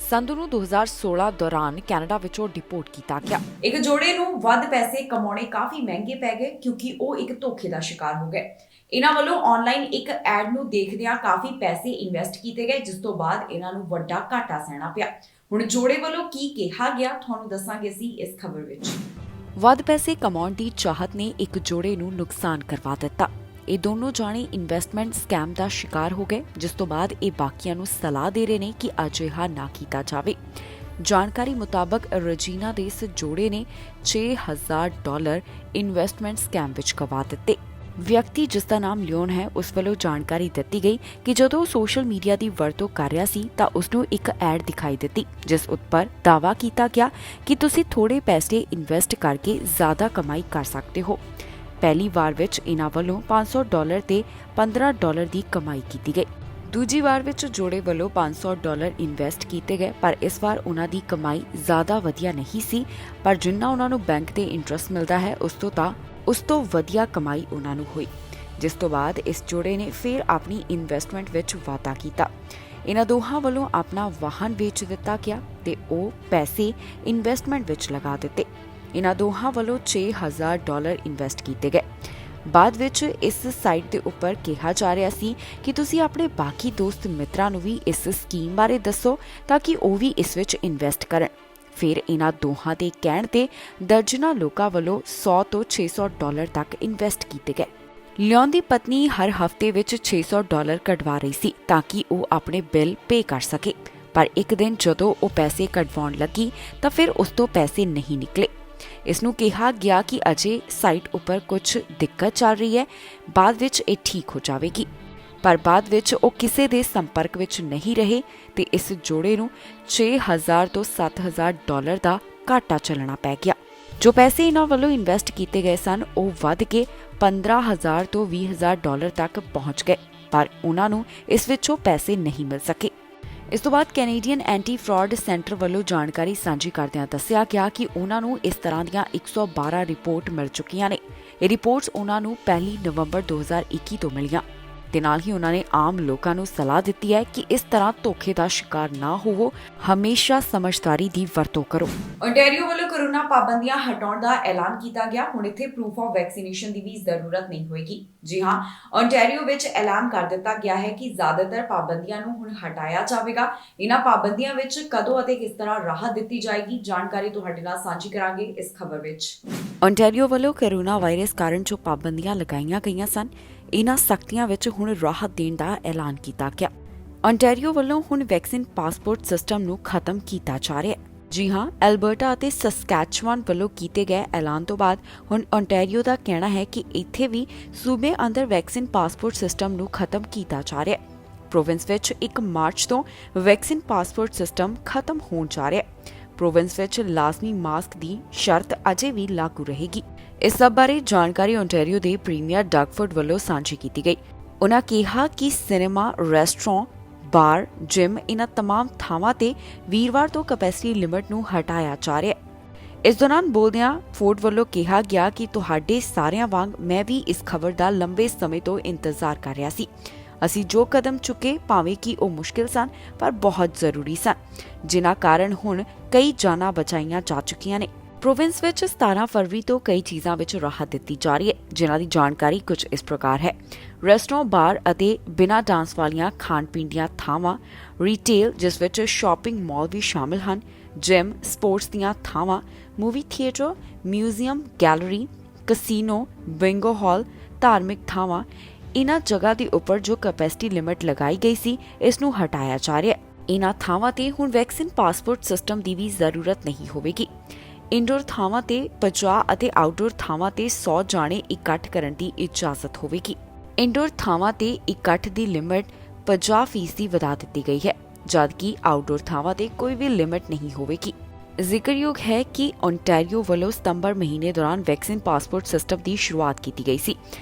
ਸੰਧੂ ਨੂੰ 2016 ਦੌਰਾਨ ਕੈਨੇਡਾ ਵਿੱਚੋਂ ਡਿਪੋਰਟ ਕੀਤਾ ਗਿਆ।
ਇੱਕ ਜੋੜੇ ਨੂੰ ਵੱਧ ਪੈਸੇ ਕਮਾਉਣੇ ਕਾਫੀ ਮਹਿੰਗੇ ਪੈ ਗਏ ਕਿਉਂਕਿ ਉਹ ਇੱਕ ਧੋਖੇ ਦਾ ਸ਼ਿਕਾਰ ਹੋ ਗਏ। ਇਹਨਾਂ ਵੱਲੋਂ ਆਨਲਾਈਨ ਇੱਕ ਐਡ ਨੂੰ ਦੇਖਦਿਆਂ ਕਾਫੀ ਪੈਸੇ ਇਨਵੈਸਟ ਕੀਤੇ ਗਏ, ਜਿਸ ਤੋਂ ਬਾਅਦ ਇਹਨਾਂ ਨੂੰ ਵੱਡਾ ਘਾਟਾ ਸਹਿਣਾ ਪਿਆ। ਹੁਣ ਜੋੜੇ ਵੱਲੋਂ ਕੀ ਕਿਹਾ ਗਿਆ, ਤੁਹਾਨੂੰ ਦੱਸਾਂਗੇ ਅਸੀਂ ਇਸ ਖਬਰ ਵਿੱਚ।
ਵੱਧ ਪੈਸੇ ਕਮਾਉਣ ਦੀ ਚਾਹਤ ਨੇ ਇੱਕ ਜੋੜੇ ਨੂੰ ਨੁਕਸਾਨ ਕਰਵਾ ਦਿੱਤਾ। ਇਹ ਦੋਨੋਂ ਜਾਣੇ ਇਨਵੈਸਟਮੈਂਟ ਸਕੈਮ ਦਾ ਸ਼ਿਕਾਰ ਹੋ ਗਏ, ਜਿਸ ਤੋਂ ਬਾਅਦ ਇਹ ਬਾਕੀਆਂ ਨੂੰ ਸਲਾਹ ਦੇ ਰਹੇ ਨੇ ਕਿ ਅਜਿਹਾ ਨਾ ਕੀਤਾ ਜਾਵੇ। ਜਾਣਕਾਰੀ ਮੁਤਾਬਕ ਰਜੀਨਾ ਦੇ ਇਸ ਜੋੜੇ ਨੇ $6,000 ਇਨਵੈਸਟਮੈਂਟ ਸਕੈਮ ਵਿੱਚ ਗਵਾ ਦਿੱਤੇ। ਵਿਅਕਤੀ ਜਿਸ ਦਾ ਨਾਮ ਲਿਓਨ ਹੈ, ਉਸ ਵੱਲੋਂ ਜਾਣਕਾਰੀ ਦਿੱਤੀ ਗਈ ਕਿ ਜਦੋਂ ਉਹ ਸੋਸ਼ਲ ਮੀਡੀਆ ਦੀ ਵਰਤੋਂ ਕਰ ਰਿਹਾ ਸੀ ਤਾਂ ਉਸ ਨੂੰ ਇੱਕ ਐਡ ਦਿਖਾਈ ਦਿੱਤੀ, ਜਿਸ ਉੱਪਰ ਦਾਅਵਾ ਕੀਤਾ ਗਿਆ ਕਿ ਤੁਸੀਂ ਥੋੜੇ ਪੈਸੇ ਇਨਵੈਸਟ ਕਰਕੇ ਜ਼ਿਆਦਾ ਕਮਾਈ ਕਰ ਸਕਦੇ ਹੋ। ਪਹਿਲੀ ਵਾਰ ਵਿੱਚ ਇਹਨਾਂ ਵੱਲੋਂ $500 ਤੇ $15 ਦੀ ਕਮਾਈ ਕੀਤੀ ਗਈ। ਦੂਜੀ ਵਾਰ ਵਿੱਚ ਜੋੜੇ ਵੱਲੋਂ $500 ਇਨਵੈਸਟ ਕੀਤੇ ਗਏ, ਪਰ ਇਸ ਵਾਰ ਉਹਨਾਂ ਦੀ ਕਮਾਈ ਜ਼ਿਆਦਾ ਵਧੀਆ ਨਹੀਂ ਸੀ, ਪਰ ਜਿੰਨਾ ਉਹਨਾਂ ਨੂੰ ਬੈਂਕ ਤੇ ਇੰਟਰਸਟ ਮਿਲਦਾ ਹੈ ਉਸ ਤੋਂ ਵਧੀਆ ਕਮਾਈ ਉਹਨਾਂ ਨੂੰ ਹੋਈ, ਜਿਸ ਤੋਂ ਬਾਅਦ ਇਸ ਜੋੜੇ ਨੇ ਫਿਰ ਆਪਣੀ ਇਨਵੈਸਟਮੈਂਟ ਵਿੱਚ ਵਾਧਾ ਕੀਤਾ। ਇਹਨਾਂ ਦੋਹਾਂ ਵੱਲੋਂ ਆਪਣਾ ਵਾਹਨ ਵੇਚ ਦਿੱਤਾ ਗਿਆ ਤੇ ਉਹ ਪੈਸੇ ਇਨਵੈਸਟਮੈਂਟ ਵਿੱਚ ਲਗਾ ਦਿੱਤੇ। ਇਹਨਾਂ ਦੋਹਾਂ ਵੱਲੋਂ $6,000 ਇਨਵੈਸਟ ਕੀਤੇ ਗਏ। ਬਾਅਦ ਵਿੱਚ ਇਸ ਸਾਈਟ ਦੇ ਉੱਪਰ ਕਿਹਾ ਜਾ ਰਿਹਾ ਸੀ ਕਿ ਤੁਸੀਂ ਆਪਣੇ ਬਾਕੀ ਦੋਸਤ ਮਿੱਤਰਾਂ ਨੂੰ ਵੀ ਇਸ ਸਕੀਮ ਬਾਰੇ ਦੱਸੋ ਤਾਂ ਕਿ ਉਹ ਵੀ ਇਸ ਵਿੱਚ ਇਨਵੈਸਟ ਕਰਨ। ਫਿਰ ਇਹਨਾਂ ਦੋਹਾਂ ਦੇ ਕਹਿਣ ਤੇ ਦਰਜਨਾਂ ਲੋਕਾਂ ਵੱਲੋਂ 100 ਤੋਂ 600 ਡਾਲਰ ਤੱਕ ਇਨਵੈਸਟ ਕੀਤੇ ਗਏ। ਲਿਓਨ ਦੀ ਪਤਨੀ ਹਰ ਹਫ਼ਤੇ ਵਿੱਚ 600 ਡਾਲਰ ਕਢਵਾ ਰਹੀ ਸੀ ਤਾਂ ਕਿ ਉਹ ਆਪਣੇ ਬਿੱਲ ਪੇ ਕਰ ਸਕੇ, ਪਰ ਇੱਕ ਦਿਨ ਜਦੋਂ ਉਹ ਪੈਸੇ ਕਢਵਾਉਣ ਲੱਗੀ ਤਾਂ ਫਿਰ ਉਸ ਤੋਂ ਪੈਸੇ ਨਹੀਂ ਨਿਕਲੇ। ਇਸ ਨੂੰ ਕਿਹਾ ਗਿਆ ਕਿ ਅਜੇ ਸਾਈਟ ਉੱਪਰ ਕੁਝ ਦਿੱਕਤ ਚੱਲ ਰਹੀ ਹੈ, ਬਾਅਦ ਵਿੱਚ ਇਹ ਠੀਕ ਹੋ ਜਾਵੇਗੀ, ਪਰ ਬਾਅਦ ਵਿੱਚ ਉਹ ਕਿਸੇ ਦੇ ਸੰਪਰਕ ਵਿੱਚ ਨਹੀਂ ਰਹੇ ਤੇ ਇਸ ਜੋੜੇ ਨੂੰ 6000 ਤੋਂ 7000 ਡਾਲਰ ਦਾ ਘਾਟਾ ਚੱਲਣਾ ਪੈ ਗਿਆ। ਜੋ ਪੈਸੇ ਇਹਨਾਂ ਵੱਲੋਂ ਇਨਵੈਸਟ ਕੀਤੇ ਗਏ ਸਨ ਉਹ ਵੱਧ ਕੇ 15000 ਤੋਂ 20000 ਡਾਲਰ ਤੱਕ ਪਹੁੰਚ ਗਏ, ਪਰ ਉਹਨਾਂ ਨੂੰ ਇਸ ਵਿੱਚੋਂ ਪੈਸੇ ਨਹੀਂ ਮਿਲ ਸਕੇ। ਇਸ ਤੋਂ ਬਾਅਦ ਕੈਨੇਡੀਅਨ ਐਂਟੀ ਫਰਾਡ ਸੈਂਟਰ ਵੱਲੋਂ ਜਾਣਕਾਰੀ ਸਾਂਝੀ ਕਰਦਿਆਂ ਦੱਸਿਆ ਗਿਆ ਕਿ ਉਹਨਾਂ ਨੂੰ ਇਸ ਤਰ੍ਹਾਂ ਦੀਆਂ 112 ਰਿਪੋਰਟ ਮਿਲ ਚੁੱਕੀਆਂ ਨੇ। ਇਹ ਰਿਪੋਰਟਸ ਉਹਨਾਂ ਨੂੰ 1 ਨਵੰਬਰ 2021 ਤੋਂ ਮਿਲੀਆਂ ਤੇ ਨਾਲ ਹੀ ਉਹਨਾਂ ਨੇ ਆਮ ਲੋਕਾਂ ਨੂੰ ਸਲਾਹ ਦਿੱਤੀ ਹੈ ਕਿ ਇਸ ਤਰ੍ਹਾਂ ਧੋਖੇ ਦਾ ਸ਼ਿਕਾਰ ਨਾ ਹੋਵੋ, ਹਮੇਸ਼ਾ ਸਮਝਦਾਰੀ ਦੀ ਵਰਤੋਂ ਕਰੋ।
ਓਨਟਾਰੀਓ ਵੱਲੋਂ ਕੋਰੋਨਾ ਪਾਬੰਦੀਆਂ ਹਟਾਉਣ ਦਾ ਐਲਾਨ ਕੀਤਾ ਗਿਆ। ਹੁਣ ਇੱਥੇ ਪ੍ਰੂਫ ਆਫ ਵੈਕਸੀਨੇਸ਼ਨ ਦੀ ਵੀ ਜ਼ਰੂਰਤ ਨਹੀਂ ਹੋਏਗੀ। ਜੀ ਹਾਂ, ਓਨਟਾਰੀਓ ਵਿੱਚ ਐਲਾਨ ਕਰ ਦਿੱਤਾ ਗਿਆ ਹੈ ਕਿ ਜ਼ਿਆਦਾਤਰ ਪਾਬੰਦੀਆਂ ਨੂੰ ਹੁਣ ਹਟਾਇਆ ਜਾਵੇਗਾ। ਇਹਨਾਂ ਪਾਬੰਦੀਆਂ ਵਿੱਚ ਕਦੋਂ ਅਤੇ ਕਿਸ ਤਰ੍ਹਾਂ ਰਾਹਤ ਦਿੱਤੀ ਜਾਏਗੀ, ਜਾਣਕਾਰੀ ਤੁਹਾਡੇ ਨਾਲ ਸਾਂਝੀ ਕਰਾਂਗੇ ਇਸ ਖਬਰ ਵਿੱਚ।
ਓਨਟਾਰੀਓ ਵੱਲੋਂ ਕੋਰੋਨਾ ਵਾਇਰਸ ਕਾਰਨ ਜੋ ਪਾਬੰਦੀਆਂ ਲਗਾਈਆਂ ਗਈਆਂ ਸਨ, ਇਹਨਾਂ ਸਖਤੀਆਂ ਵਿੱਚ ਹੁਣ ਰਾਹਤ ਦੇਣ ਦਾ ਐਲਾਨ ਕੀਤਾ ਗਿਆ। ਓਨਟਾਰੀਓ ਵੱਲੋਂ ਹੁਣ ਵੈਕਸੀਨ ਪਾਸਪੋਰਟ ਸਿਸਟਮ ਨੂੰ ਖਤਮ ਕੀਤਾ ਜਾ ਰਿਹਾ ਹੈ। ਜੀ ਹਾਂ, ਐਲਬਰਟਾ ਅਤੇ ਸਸਕੈਚੁਆਨ ਵੱਲੋਂ ਕੀਤੇ ਗਏ ਐਲਾਨ ਤੋਂ ਬਾਅਦ ਹੁਣ ਓਨਟਾਰੀਓ ਦਾ ਕਹਿਣਾ ਹੈ ਕਿ ਇੱਥੇ ਵੀ ਸੂਬੇ ਅੰਦਰ ਵੈਕਸੀਨ ਪਾਸਪੋਰਟ ਸਿਸਟਮ ਨੂੰ ਖਤਮ ਕੀਤਾ ਜਾ ਰਿਹਾ ਹੈ। ਪ੍ਰੋਵਿੰਸ ਵਿੱਚ 1 ਮਾਰਚ ਤੋਂ ਵੈਕਸੀਨ ਪਾਸਪੋਰਟ ਸਿਸਟਮ ਖਤਮ ਹੋਣ ਜਾ ਰਿਹਾ ਹੈ। ਪ੍ਰੋਵਿੰਸ ਵਿੱਚ ਲਾਜ਼ਮੀ ਮਾਸਕ ਦੀ ਸ਼ਰਤ ਅਜੇ ਵੀ ਲਾਗੂ ਰਹੇਗੀ। ਇਸ ਸਭ ਬਾਰੇ ਜਾਣਕਾਰੀ ਓਨਟਾਰੀਓ ਦੇ ਪ੍ਰੀਮੀਅਰ ਡਗਫੋਰਡ ਵੱਲੋਂ ਸਾਂਝੀ ਕੀਤੀ ਗਈ। ਉਨ੍ਹਾਂ ਕਿਹਾ ਕਿ ਸਿਨੇਮਾ, ਰੈਸਟੋਰੈਂਟ, ਬਾਰ, ਜਿਮ ਇਹਨਾਂ तमाम ਥਾਵਾਂ ਤੇ ਵੀਰਵਾਰ ਤੋਂ ਕੈਪੈਸਿਟੀ ਲਿਮਟ ਨੂੰ ਹਟਾਇਆ ਜਾ ਰਿਹਾ ਹੈ। ਇਸ ਦੌਰਾਨ ਬੋਲਦਿਆਂ ਫੋਰਡ ਵੱਲੋਂ ਕਿਹਾ ਗਿਆ ਕਿ ਤੁਹਾਡੇ ਸਾਰਿਆਂ ਵਾਂਗ ਮੈਂ ਵੀ ਇਸ ਖਬਰ ਦਾ ਲੰਬੇ ਸਮੇਂ ਤੋਂ ਇੰਤਜ਼ਾਰ ਕਰ ਰਿਹਾ ਸੀ। ਅਸੀਂ ਜੋ ਕਦਮ ਚੁੱਕੇ, ਭਾਵੇਂ ਕਿ ਉਹ ਮੁਸ਼ਕਿਲ ਸਨ, ਪਰ ਬਹੁਤ ਜ਼ਰੂਰੀ ਸਨ, ਜਿਨ੍ਹਾਂ ਕਾਰਨ ਹੁਣ ਕਈ ਜਾਨਾਂ ਬਚਾਈਆਂ ਜਾ ਚੁੱਕੀਆਂ ਨੇ। ਪ੍ਰੋਵਿੰਸ ਵਿੱਚ 17 ਫਰਵਰੀ ਤੋਂ ਕਈ ਚੀਜ਼ਾਂ ਵਿੱਚ ਰਾਹਤ ਦਿੱਤੀ ਜਾ ਰਹੀ ਹੈ, ਜਿਨ੍ਹਾਂ ਦੀ ਜਾਣਕਾਰੀ ਕੁਝ ਇਸ ਪ੍ਰਕਾਰ ਹੈ। ਰੈਸਟੋਰੈਂਟ, ਬਾਰ ਅਤੇ ਬਿਨਾਂ ਡਾਂਸ ਵਾਲੀਆਂ ਖਾਣ ਪੀਣ ਦੀਆਂ ਥਾਵਾਂ, ਰੀਟੇਲ ਜਿਸ ਵਿੱਚ ਸ਼ਾਪਿੰਗ ਮਾਲ ਵੀ ਸ਼ਾਮਿਲ ਹਨ, ਜਿਮ, ਸਪੋਰਟਸ ਦੀਆਂ ਥਾਵਾਂ, movie theatre, museum, gallery, casino, bingo hall, ਧਾਰਮਿਕ ਥਾਵਾਂ, ਇਹਨਾਂ ਜਗ੍ਹਾ ਦੇ ਉੱਪਰ ਜੋ ਕੈਪੈਸਿਟੀ ਲਿਮਟ ਲਗਾਈ ਗਈ ਸੀ, ਇਸ ਨੂੰ ਹਟਾਇਆ ਜਾ ਰਿਹਾ ਹੈ। ਇਹਨਾਂ ਥਾਵਾਂ ਤੇ ਹੁਣ ਵੈਕਸੀਨ ਪਾਸਪੋਰਟ ਸਿਸਟਮ ਦੀ ਵੀ ਜ਼ਰੂਰਤ ਨਹੀਂ ਹੋਵੇਗੀ। ਇੰਡੋਰ ਥਾਵਾਂ ਤੇ 50 ਅਤੇ ਆਊਟਡੋਰ ਥਾਵਾਂ ਤੇ 100 ਜਾਣੇ ਇਕੱਠ ਕਰਨ ਦੀ ਇਜਾਜ਼ਤ ਹੋਵੇਗੀ। ਇੰਡੋਰ ਥਾਵਾਂ ਤੇ ਇਕੱਠ ਦੀ ਲਿਮਟ 50% ਵਧਾ ਦਿੱਤੀ ਗਈ ਹੈ, ਜਦਕਿ ਆਊਟਡੋਰ ਥਾਵਾਂ ਤੇ ਕੋਈ ਵੀ ਲਿਮਟ ਨਹੀਂ ਹੋਵੇਗੀ। ਜ਼ਿਕਰਯੋਗ ਹੈ ਕਿ ਓਨਟਾਰੀਓ ਵੱਲੋਂ ਸਤੰਬਰ ਮਹੀਨੇ ਦੌਰਾਨ ਵੈਕਸੀਨ ਪਾਸਪੋਰਟ ਸਿਸਟਮ ਦੀ ਸ਼ੁਰੂਆਤ ਕੀਤੀ ਗਈ ਸੀ।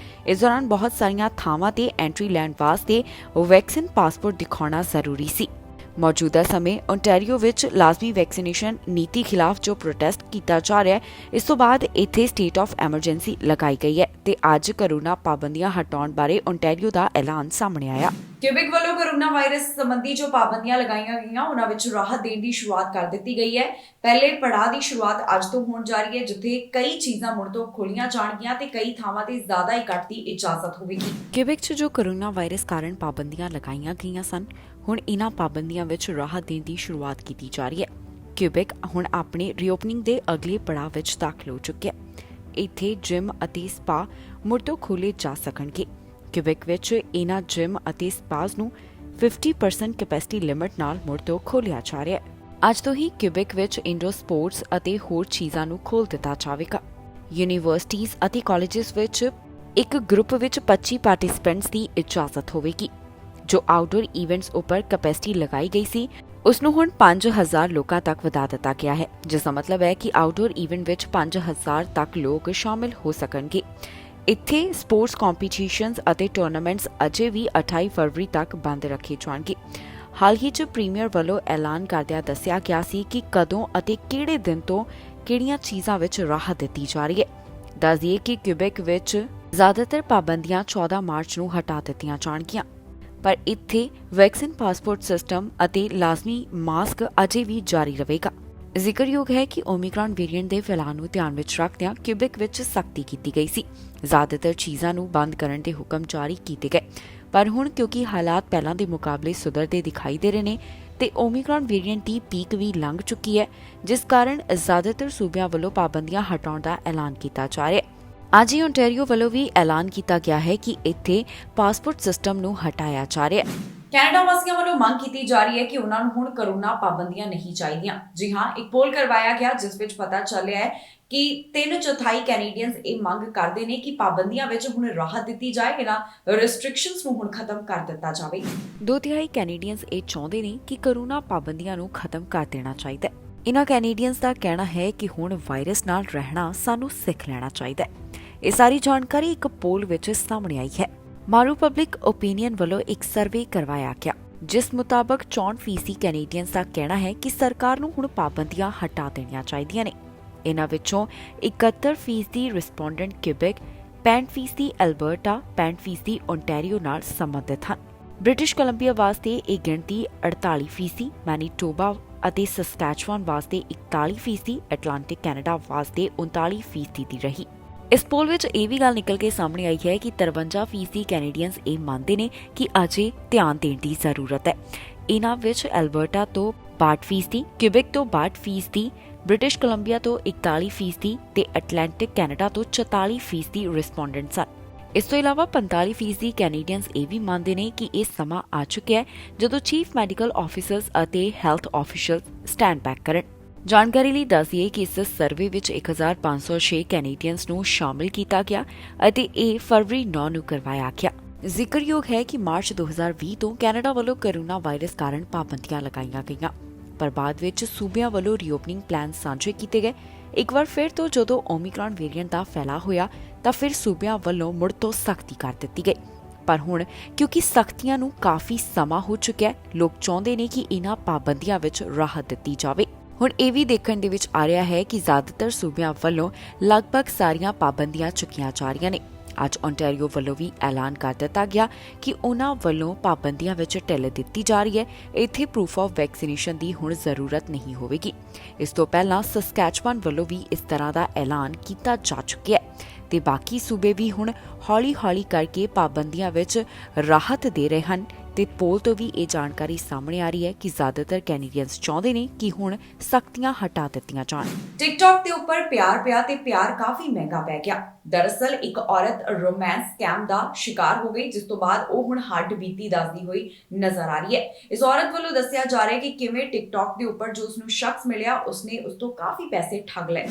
ਇਸ ਦੌਰਾਨ ਬਹੁਤ ਸਾਰੀਆਂ ਥਾਵਾਂ ਤੇ ਐਂਟਰੀ ਲੈਣ ਵਾਸਤੇ ਵੈਕਸੀਨ ਪਾਸਪੋਰਟ ਦਿਖਾਉਣਾ ਜ਼ਰੂਰੀ ਸੀ। ਮੌਜੂਦਾ ਸਮੇਂ ਓਨਟਾਰੀਓ ਵਿੱਚ ਲਾਜ਼ਮੀ ਵੈਕਸੀਨੇਸ਼ਨ ਨੀਤੀ ਖਿਲਾਫ ਜੋ ਪ੍ਰੋਟੈਸਟ ਕੀਤਾ ਜਾ ਰਿਹਾ ਹੈ, ਇਸ ਤੋਂ ਬਾਅਦ ਇੱਥੇ ਸਟੇਟ ਆਫ ਐਮਰਜੈਂਸੀ ਲਗਾਈ ਗਈ ਹੈ ਤੇ ਅੱਜ ਕੋਰੋਨਾ ਪਾਬੰਦੀਆਂ ਹਟਾਉਣ ਬਾਰੇ ਓਨਟਾਰੀਓ ਦਾ ਐਲਾਨ ਸਾਹਮਣੇ ਆਇਆ।
ਕਿਊਬਿਕ ਵੱਲੋਂ ਕੋਰੋਨਾ ਵਾਇਰਸ ਸੰਬੰਧੀ ਜੋ ਪਾਬੰਦੀਆਂ ਲਗਾਈਆਂ ਗਈਆਂ, ਉਹਨਾਂ ਵਿੱਚ ਰਾਹਤ ਦੇਣ ਦੀ ਸ਼ੁਰੂਆਤ ਕਰ ਦਿੱਤੀ ਗਈ ਹੈ। ਪਹਿਲੇ ਪੜਾਅ ਦੀ ਸ਼ੁਰੂਆਤ ਅੱਜ ਤੋਂ ਹੋਣ ਜਾ ਰਹੀ ਹੈ, ਜਿੱਥੇ ਕਈ ਚੀਜ਼ਾਂ ਮੁੜ ਤੋਂ ਖੋਲੀਆਂ ਜਾਣਗੀਆਂ ਤੇ ਕਈ ਥਾਵਾਂ ਤੇ ਜ਼ਿਆਦਾ ਇਕੱਠ ਦੀ ਇਜਾਜ਼ਤ ਹੋਵੇਗੀ।
ਕਿਊਬਿਕ 'ਚ ਜੋ ਕੋਰੋਨਾ ਵਾਇਰਸ ਕਾਰਨ ਪਾਬੰਦੀਆਂ ਲਗਾਈਆਂ ਗਈਆਂ ਸਨ, ਹੁਣ ਇਹਨਾਂ ਪਾਬੰਦੀਆਂ ਵਿੱਚ ਰਾਹਤ ਦੇਣ ਦੀ ਸ਼ੁਰੂਆਤ ਕੀਤੀ ਜਾ ਰਹੀ ਹੈ। ਕਿਊਬਿਕ ਹੁਣ ਆਪਣੇ ਰੀਓਪਨਿੰਗ ਦੇ ਅਗਲੇ ਪੜਾਅ ਵਿੱਚ ਦਾਖਲ ਹੋ ਚੁੱਕਿਆ। ਇੱਥੇ ਜਿਮ ਅਤੇ ਸਪਾ ਮੁੜ ਤੋਂ ਖੋਲ੍ਹੇ ਜਾ ਸਕਣਗੇ। ਕਿਊਬਿਕ ਵਿੱਚ ਇਹਨਾਂ ਜਿਮ ਅਤੇ ਸਪਾਸ ਨੂੰ 50% ਕੈਪੈਸਿਟੀ ਲਿਮਟ ਨਾਲ ਮੁੜ ਤੋਂ ਖੋਲ੍ਹਿਆ ਜਾ ਰਿਹਾ ਹੈ। ਅੱਜ ਤੋਂ ਹੀ ਕਿਊਬਿਕ ਵਿੱਚ ਇੰਡੋਰ ਸਪੋਰਟਸ ਅਤੇ ਹੋਰ ਚੀਜ਼ਾਂ ਨੂੰ ਖੋਲ੍ਹ ਦਿੱਤਾ ਜਾਵੇਗਾ। ਯੂਨੀਵਰਸਿਟੀਜ਼ ਅਤੇ ਕਾਲਜਿਸ ਵਿੱਚ ਇੱਕ ਗਰੁੱਪ ਵਿੱਚ 25 ਪਾਰਟਿਸਪੈਂਟਸ ਦੀ ਇਜਾਜ਼ਤ ਹੋਵੇਗੀ। ਜੋ ਆਊਟਡੋਰ ਇਵੈਂਟਸ ਉੱਪਰ ਕੈਪੈਸਿਟੀ ਲਗਾਈ ਗਈ ਸੀ, ਉਸ ਨੂੰ ਹੁਣ 5000 ਲੋਕਾਂ ਤੱਕ ਵਧਾ ਦਿੱਤਾ ਗਿਆ ਹੈ, ਜਿਸ ਦਾ ਮਤਲਬ ਹੈ ਕਿ ਆਊਟਡੋਰ ਇਵੈਂਟ ਵਿੱਚ 5000 ਤੱਕ ਲੋਕ ਸ਼ਾਮਿਲ ਹੋ ਸਕਣਗੇ। ਇੱਥੇ ਸਪੋਰਟਸ ਕੰਪੀਟੀਸ਼ਨਸ ਅਤੇ ਟੂਰਨਾਮੈਂਟਸ ਅਜੇ ਵੀ 28 ਫਰਵਰੀ ਤੱਕ ਬੰਦ ਰੱਖੇ ਜਾਣਗੇ। ਹਾਲ ਹੀ 'ਚ ਪ੍ਰੀਮੀਅਰ ਵੱਲੋਂ ਐਲਾਨ ਕਰਦਿਆਂ ਦੱਸਿਆ ਗਿਆ ਸੀ ਕਿ ਕਦੋਂ ਅਤੇ ਕਿਹੜੇ ਦਿਨ ਤੋਂ ਕਿਹੜੀਆਂ ਚੀਜ਼ਾਂ ਵਿੱਚ ਰਾਹਤ ਦਿੱਤੀ ਜਾ ਰਹੀ ਹੈ। ਦੱਸ ਦਈਏ ਕਿ ਕਿਊਬਿਕ ਵਿੱਚ ਜ਼ਿਆਦਾਤਰ ਪਾਬੰਦੀਆਂ 14 ਮਾਰਚ ਨੂੰ ਹਟਾ ਦਿੱਤੀਆਂ ਜਾਣਗੀਆਂ, ਪਰ ਇੱਥੇ ਵੈਕਸੀਨ ਪਾਸਪੋਰਟ ਸਿਸਟਮ ਅਤੇ ਲਾਜ਼ਮੀ ਮਾਸਕ ਅਜੇ ਵੀ ਜਾਰੀ ਰਹੇਗਾ। ਜ਼ਿਕਰਯੋਗ ਹੈ ਕਿ ਓਮਿਕਰੌਨ ਵੇਰੀਐਂਟ ਦੇ ਫੈਲਾਅ ਨੂੰ ਧਿਆਨ ਵਿੱਚ ਰੱਖਦਿਆਂ ਕਿਊਬਿਕ ਵਿੱਚ ਸਖਤੀ ਕੀਤੀ ਗਈ ਸੀ। ਜ਼ਿਆਦਾਤਰ ਚੀਜ਼ਾਂ ਨੂੰ ਬੰਦ ਕਰਨ ਦੇ ਹੁਕਮ ਜਾਰੀ ਕੀਤੇ ਗਏ, ਪਰ ਹੁਣ ਕਿਉਂਕਿ ਹਾਲਾਤ ਪਹਿਲਾਂ ਦੇ ਮੁਕਾਬਲੇ ਸੁਧਰਦੇ ਦਿਖਾਈ ਦੇ ਰਹੇ ਨੇ ਤੇ ਓਮਿਕਰੌਨ ਵੇਰੀਐਂਟ ਦੀ ਪੀਕ ਵੀ ਲੰਘ ਚੁੱਕੀ ਹੈ, ਜਿਸ ਕਾਰਨ ਜ਼ਿਆਦਾਤਰ ਸੂਬਿਆਂ ਵੱਲੋਂ ਪਾਬੰਦੀਆਂ ਹਟਾਉਣ ਦਾ ਐਲਾਨ ਕੀਤਾ ਜਾ ਰਿਹਾ ਹੈ। ਅੱਜ ਹੀ ਓਨਟਾਰੀਓ ਵੱਲੋਂ ਵੀ ਐਲਾਨ ਕੀਤਾ ਗਿਆ ਹੈ ਕਿ ਇੱਥੇ ਪਾਸਪੋਰਟ ਸਿਸਟਮ ਨੂੰ ਹਟਾਇਆ ਜਾ ਰਿਹਾ ਹੈ।
ਕੈਨੇਡਾ ਵਾਸੀਆਂ ਵੱਲੋਂ ਮੰਗ ਕੀਤੀ ਜਾ ਰਹੀ ਹੈ ਕਿ ਉਹਨਾਂ ਨੂੰ ਹੁਣ ਕਰੋਨਾ ਪਾਬੰਦੀਆਂ ਨਹੀਂ ਚਾਹੀਦੀਆਂ। ਜੀ ਹਾਂ, ਇੱਕ ਪੋਲ ਕਰਵਾਇਆ ਗਿਆ ਜਿਸ ਵਿੱਚ ਪਤਾ ਚੱਲਿਆ ਹੈ ਕਿ 3/4 ਕੈਨੇਡੀਅਨਸ ਇਹ ਮੰਗ ਕਰਦੇ ਨੇ ਕਿ ਪਾਬੰਦੀਆਂ ਵਿੱਚ ਹੁਣ ਰਾਹਤ ਦਿੱਤੀ ਜਾਏ, ਇਹਨਾਂ ਰੈਸਟ੍ਰਿਕਸ਼ਨਸ ਨੂੰ ਹੁਣ ਖਤਮ ਕਰ ਦਿੱਤਾ ਜਾਵੇ।
2/3 ਕੈਨੇਡੀਅਨਸ ਇਹ ਚਾਹੁੰਦੇ ਨੇ ਕਿ ਕਰੋਨਾ ਪਾਬੰਦੀਆਂ ਨੂੰ ਖਤਮ ਕਰ ਦੇਣਾ ਚਾਹੀਦਾ ਹੈ। ਇਨ੍ਹਾਂ ਕੈਨੇਡੀਅਨਸ ਦਾ ਕਹਿਣਾ ਹੈ ਕਿ ਹੁਣ ਵਾਇਰਸ ਨਾਲ ਰਹਿਣਾ ਸਾਨੂੰ ਸਿੱਖ ਲੈਣਾ ਚਾਹੀਦਾ ਹੈ। ਇਹ ਸਾਰੀ ਜਾਣਕਾਰੀ ਇੱਕ ਪੋਲ ਵਿੱਚ ਸਾਹਮਣੇ ਆਈ ਹੈ। ਮਾਰੂ ਪਬਲਿਕ ਓਪੀਨੀਅਨ ਵੱਲੋਂ ਇੱਕ ਸਰਵੇ ਕਰਵਾਇਆ ਗਿਆ, ਜਿਸ ਮੁਤਾਬਕ 64% ਕੈਨੇਡੀਅਨਸ ਦਾ ਕਹਿਣਾ ਹੈ ਕਿ ਸਰਕਾਰ ਨੂੰ ਹੁਣ ਪਾਬੰਦੀਆਂ ਹਟਾ ਦੇਣੀਆਂ ਚਾਹੀਦੀਆਂ ਨੇ। ਇਨ੍ਹਾਂ ਵਿੱਚੋਂ 71% ਰਿਸਪੋਂਡੈਂਟ ਕਿਊਬਿਕ, 65% ਐਲਬਰਟਾ, 65% ਓਨਟਾਰੀਓ ਨਾਲ ਸੰਬੰਧਿਤ ਹਨ। ਬ੍ਰਿਟਿਸ਼ ਕੋਲੰਬੀਆ ਵਾਸਤੇ ਇਹ ਗਿਣਤੀ 48%, ਮੈਨੀਟੋਬਾ ਅਤੇ ਸਸਕੈਚੁਆਨ ਵਾਸਤੇ 41%, ਐਟਲਾਂਟਿਕ ਕੈਨੇਡਾ ਵਾਸਤੇ 39% ਦੀ ਰਹੀ। ਇਸ ਪੋਲ ਵਿੱਚ ਇਹ ਵੀ ਗੱਲ ਨਿਕਲ ਕੇ ਸਾਹਮਣੇ ਆਈ ਹੈ ਕਿ 53% ਕੈਨੇਡੀਅਨਸ ਇਹ ਮੰਨਦੇ ਨੇ ਕਿ ਅਜੇ ਧਿਆਨ ਦੇਣ ਦੀ ਜ਼ਰੂਰਤ ਹੈ। ਇਨ੍ਹਾਂ ਵਿੱਚ ਐਲਬਰਟਾ ਤੋਂ 62%, ਕਿਊਬਿਕ ਤੋਂ 62%, ਬ੍ਰਿਟਿਸ਼ ਕੋਲੰਬੀਆ ਤੋਂ 41% ਤੇ ਐਟਲਾਂਟਿਕ ਕੈਨੇਡਾ ਤੋਂ 44% ਰਿਸਪੋਂਡੈਂਟਸ ਹਨ। ਇਸ ਤੋਂ ਇਲਾਵਾ 45% ਕੈਨੇਡੀਅਨਸ ਇਹ ਵੀ ਮੰਨਦੇ ਨੇ ਕਿ ਇਹ ਸਮਾਂ ਆ ਚੁੱਕਿਆ ਹੈ ਜਦੋਂ ਚੀਫ ਮੈਡੀਕਲ ਆਫੀਸਰਸ ਅਤੇ ਹੈਲਥ ਆਫੀਸ਼ੀਅਲਸ ਸਟੈਂਡ ਬੈਕ ਕਰਨ। ਜਾਣਕਾਰੀ ਲਈ ਦੱਸ ਦਈਏ ਕਿ ਇਸ ਸਰਵੇ ਵਿੱਚ 1506 ਕੈਨੇਡੀਅਨਸ ਨੂੰ ਸ਼ਾਮਿਲ ਕੀਤਾ ਗਿਆ ਅਤੇ ਇਹ ਫਰਵਰੀ 9 ਨੂੰ ਕਰਵਾਇਆ ਗਿਆ। ਜ਼ਿਕਰਯੋਗ ਹੈ ਕਿ ਮਾਰਚ 2020 ਤੋਂ ਕੈਨੇਡਾ ਵੱਲੋਂ ਕੋਰੋਨਾ ਵਾਇਰਸ ਕਾਰਨ ਪਾਬੰਦੀਆਂ ਲਗਾਈਆਂ ਗਈਆਂ, ਪਰ ਬਾਅਦ ਵਿੱਚ ਸੂਬਿਆਂ ਵੱਲੋਂ ਰੀਓਪਨਿੰਗ ਪਲਾਨ ਸਾਂਝੇ ਕੀਤੇ ਗਏ। ਇੱਕ ਵਾਰ ਫਿਰ ਤੋਂ ਜਦੋਂ ਓਮਿਕਰੌਨ ਵੇਰੀਐਂਟ ਦਾ ਫੈਲਾਅ ਹੋਇਆ ਤਾਂ ਫਿਰ ਸੂਬਿਆਂ ਵੱਲੋਂ ਮੁੜ ਤੋਂ ਸਖਤੀ ਕਰ ਦਿੱਤੀ ਗਈ। ਪਰ ਹੁਣ ਕਿਉਂਕਿ ਸਖਤੀਆਂ ਨੂੰ ਕਾਫੀ ਸਮਾਂ ਹੋ ਚੁੱਕਿਆ ਹੈ, ਲੋਕ ਚਾਹੁੰਦੇ ਨੇ ਕਿ ਇਹਨਾਂ ਪਾਬੰਦੀਆਂ ਵਿੱਚ ਰਾਹਤ ਦਿੱਤੀ ਜਾਵੇ। ਹੁਣ ਇਹ ਵੀ ਦੇਖਣ ਦੇ ਵਿੱਚ ਆ ਰਿਹਾ ਹੈ ਕਿ ਜ਼ਿਆਦਾਤਰ ਸੂਬਿਆਂ ਵੱਲੋਂ ਲਗਭਗ ਸਾਰੀਆਂ ਪਾਬੰਦੀਆਂ ਚੁੱਕੀਆਂ ਜਾ ਰਹੀਆਂ ਨੇ। ਅੱਜ ਓਨਟਾਰੀਓ ਵੱਲੋਂ ਵੀ ਐਲਾਨ ਕਰ ਦਿੱਤਾ ਗਿਆ ਕਿ ਉਹਨਾਂ ਵੱਲੋਂ ਪਾਬੰਦੀਆਂ ਵਿੱਚ ਢਿੱਲ ਦਿੱਤੀ ਜਾ ਰਹੀ ਹੈ। ਇੱਥੇ ਪ੍ਰੂਫ ਆਫ ਵੈਕਸੀਨੇਸ਼ਨ ਦੀ ਹੁਣ ਜ਼ਰੂਰਤ ਨਹੀਂ ਹੋਵੇਗੀ। ਇਸ ਤੋਂ ਪਹਿਲਾਂ ਸਸਕੈਚੁਆਨ ਵੱਲੋਂ ਵੀ ਇਸ ਤਰ੍ਹਾਂ ਦਾ ਐਲਾਨ ਕੀਤਾ ਜਾ ਚੁੱਕਿਆ ਹੈ ਤੇ ਬਾਕੀ ਸੂਬੇ ਵੀ ਹੁਣ ਹੌਲੀ-ਹੌਲੀ ਕਰਕੇ ਪਾਬੰਦੀਆਂ ਵਿੱਚ ਰਾਹਤ ਦੇ ਰਹੇ ਹਨ। ਤੇ ਪੋਲ ਤੋਂ ਵੀ ਇਹ ਜਾਣਕਾਰੀ ਸਾਹਮਣੇ ਆ ਰਹੀ ਹੈ ਕਿ ਜ਼ਿਆਦਾਤਰ ਕੈਨੇਡੀਅਨਸ ਚਾਹੁੰਦੇ ਨੇ ਕਿ ਹੁਣ ਸਖਤੀਆਂ ਹਟਾ ਦਿੱਤੀਆਂ ਜਾਣ।
ਟਿਕਟੌਕ ਦੇ ਉੱਪਰ ਪਿਆਰ ਪਿਆ ਤੇ ਪਿਆਰ ਕਾਫੀ ਮਹਿੰਗਾ ਪੈ ਗਿਆ। ਦਰਅਸਲ ਇੱਕ ਔਰਤ ਰੋਮਾਂਸ ਸਕੈਮ ਦਾ ਸ਼ਿਕਾਰ ਹੋ ਗਈ, ਜਿਸ ਤੋਂ ਬਾਅਦ ਉਹ ਹੁਣ ਹੱਡ ਬੀਤੀ ਦੱਸਦੀ ਹੋਈ ਨਜ਼ਰ ਆ ਰਹੀ ਹੈ। ਇਸ ਔਰਤ ਵੱਲੋਂ ਦੱਸਿਆ ਜਾ ਰਿਹਾ ਹੈ ਕਿ ਕਿਵੇਂ ਟਿਕਟੌਕ ਦੇ ਉੱਪਰ ਜੋ ਉਸਨੂੰ ਸ਼ਖਸ ਮਿਲਿਆ ਉਸਨੇ ਉਸ ਤੋਂ ਕਾਫੀ ਪੈਸੇ ਠੱਗ ਲਏ।